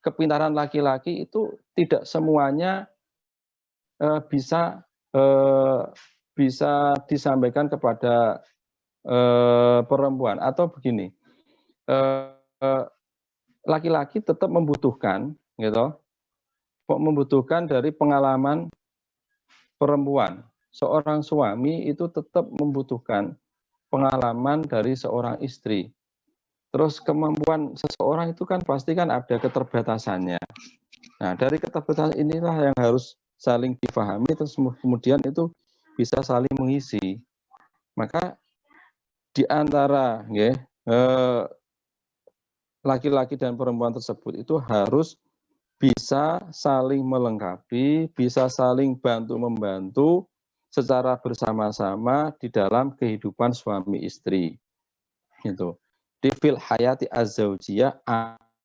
Kepintaran laki-laki itu tidak semuanya bisa disampaikan kepada perempuan, atau begini, laki-laki tetap membutuhkan, gitu, membutuhkan dari pengalaman perempuan. Seorang suami itu tetap membutuhkan pengalaman dari seorang istri. Terus kemampuan seseorang itu kan pasti kan ada keterbatasannya. Nah, dari keterbatasan inilah yang harus saling difahami, terus kemudian itu bisa saling mengisi. Maka di antara laki-laki dan perempuan tersebut itu harus bisa saling melengkapi, bisa saling bantu-membantu secara bersama-sama di dalam kehidupan suami istri. Gitu. Di fil hayati az-zaujiyah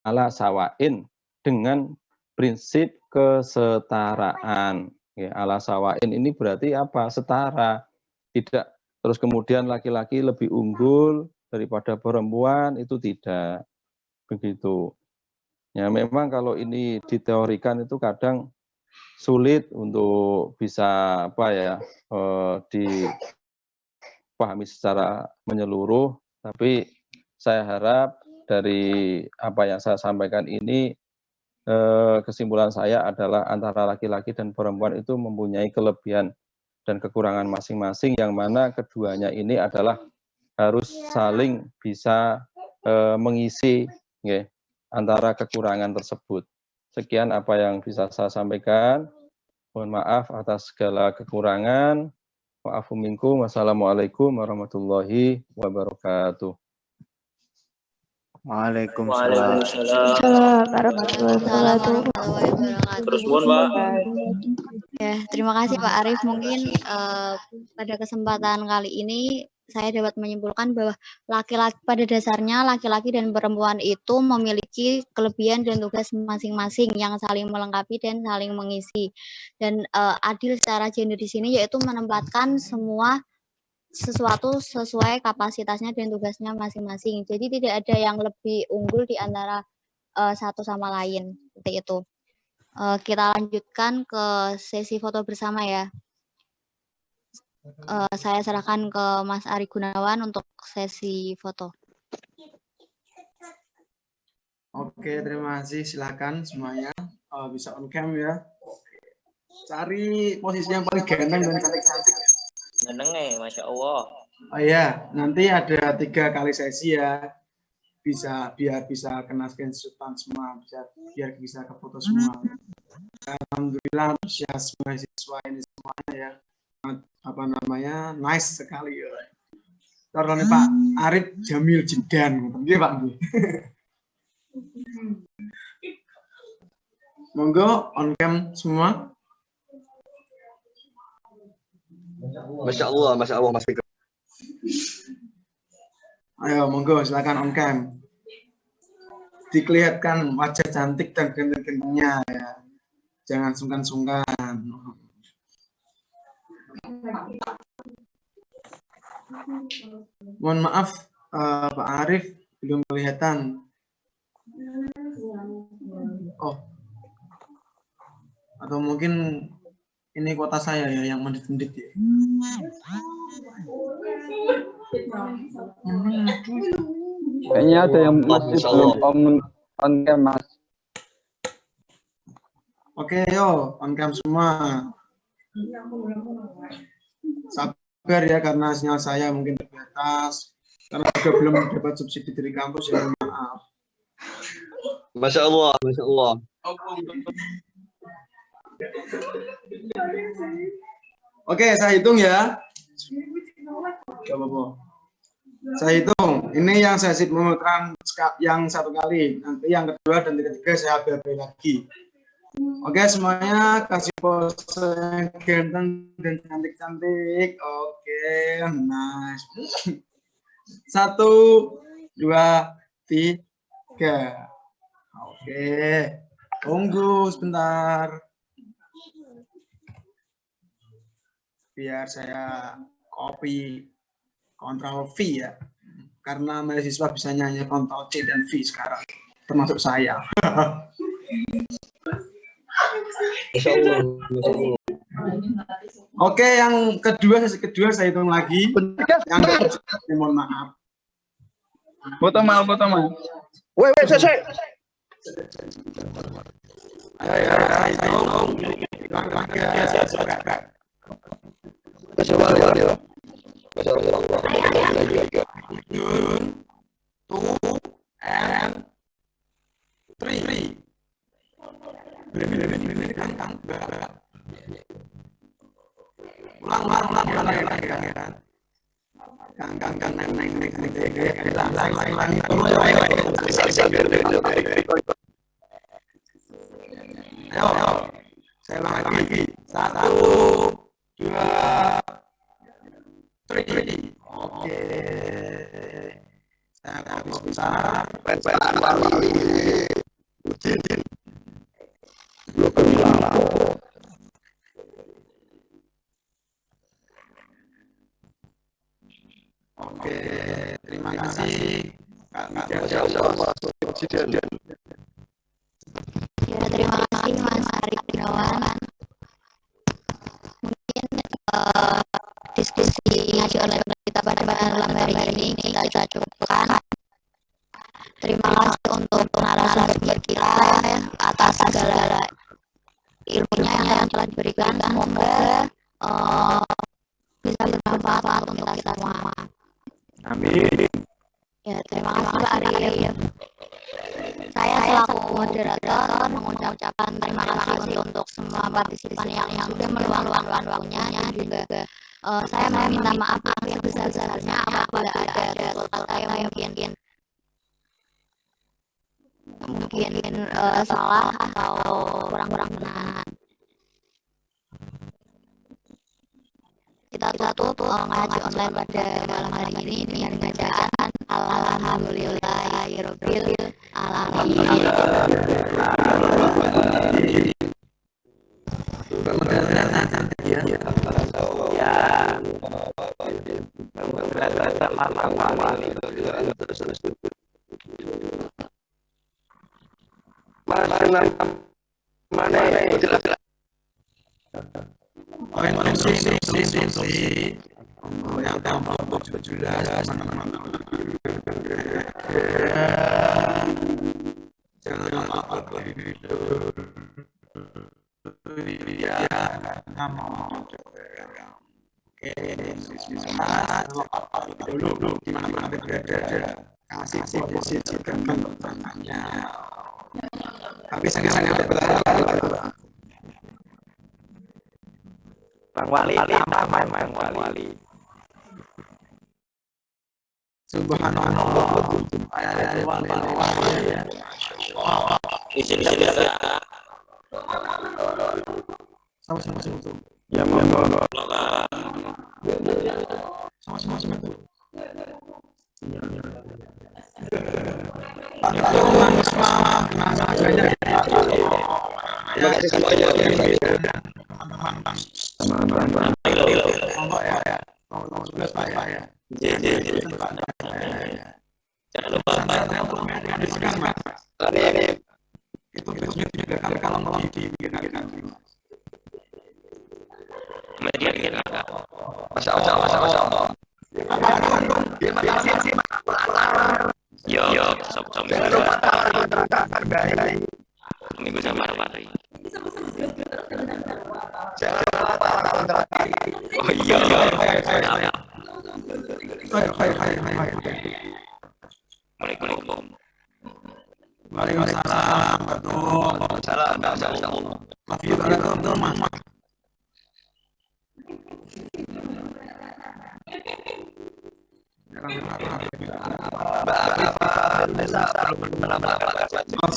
ala sawain, dengan prinsip kesetaraan. Ya, ala sawain ini berarti apa? Setara. Tidak terus kemudian laki-laki lebih unggul daripada perempuan, itu tidak. Begitu. Ya, memang kalau ini diteorikan itu kadang sulit untuk bisa dipahami secara menyeluruh, tapi saya harap dari apa yang saya sampaikan ini, kesimpulan saya adalah antara laki-laki dan perempuan itu mempunyai kelebihan dan kekurangan masing-masing, yang mana keduanya ini adalah harus saling bisa mengisi ya, antara kekurangan tersebut. Sekian apa yang bisa saya sampaikan. Mohon maaf atas segala kekurangan. Wa'afu minkum. Wassalamualaikum warahmatullahi wabarakatuh. Waalaikumsalam. Terus pun, Pak. Ya, terima kasih Pak Arief. Mungkin pada kesempatan kali ini saya dapat menyimpulkan bahwa pada dasarnya laki-laki dan perempuan itu memiliki kelebihan dan tugas masing-masing yang saling melengkapi dan saling mengisi. Dan adil secara gender di sini yaitu menempatkan semua sesuatu sesuai kapasitasnya dan tugasnya masing-masing. Jadi tidak ada yang lebih unggul di antara satu sama lain. Seperti itu. Kita lanjutkan ke sesi foto bersama ya. Saya serahkan ke Mas Ari Gunawan untuk sesi foto. Oke, terima kasih. Silakan semuanya bisa on cam ya. Cari posisi yang paling ganteng dan cantik-cantik. Ganteng Masya Allah. Oh iya, nanti ada 3 kali sesi ya. Biar bisa kena screenshot semua, biar bisa kefoto semua. Alhamdulillah antusias mahasiswa ini semuanya ya. Nice sekali ya. Karena Pak Arif Jamil Jidan, gitu Pak. Monggo on cam semua. Masya Allah Mas Fikri. Ayo, monggo silakan on cam. Dikelihatkan wajah cantik dan ganteng-gantengnya ya. Jangan sungkan-sungkan. Mohon maaf, Pak Arif belum kelihatan. Oh, atau mungkin ini kuota saya ya yang mendit-mendit ya. Kayaknya ada yang masih belum on cam, Mas. Oke, yo on cam semua. Sabar ya karena sinyal saya mungkin terbatas. Karena juga belum dapat subsidi dari kampus ya, maaf. Masya Allah, Masya Allah. Oke, saya hitung ya. Saya hitung. Ini yang saya simultan yang satu kali. Nanti yang kedua dan ketiga saya BB lagi. Oke, semuanya kasih pose ganteng dan cantik-cantik. Oke, nice. 1, 2, 3. Oke, tunggu sebentar. Biar saya copy Ctrl V ya. Karena mahasiswa bisa nyanyi Ctrl C dan V sekarang. Termasuk saya. Oke, yang sesi kedua saya hitung lagi. Yang kedua, mohon maaf. Foto mal. Wait, saya. Saya lagi 1, 2, 3. Oke. Saya akan besar. Oke, terima kasih. Ya, terima kasih Mas Arif Gunawan. Mungkin diskusi ngaji online kita pada malam hari ini kita cukupkan. Terima kasih untuk narasumber kita atas segala ilmunya yang telah diberikan. Semoga bisa bermanfaat untuk kita semua. Amin. Ya, terima kasih Pak Arif. Saya selaku moderator mengucapkan terima kasih untuk semua partisipan yang sudah meluangkan waktunya. Juga saya meminta maaf yang sebesar-besarnya apabila ada kata yang mungkin salah atau kurang benar. Kita tutup ngaji online pada malam hari ini dengan bacaan Alhamdulillahirabbil alamin. Yang tampak jelas jangan lupa dulu gimana berada kasih posisi pertanyaannya tapi saya Bang Wali, Bang Wali. Subhanallah. Sama-sama. Ya, monggo. Sama-sama. Terima kasih semuanya. Jangan lupa Itu juga kalau Masya Allah. Yo, minggu sama hari. Oh iya. Assalamualaikum. Waalaikumsalam.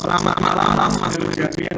Selamat malam Mas Ujadin.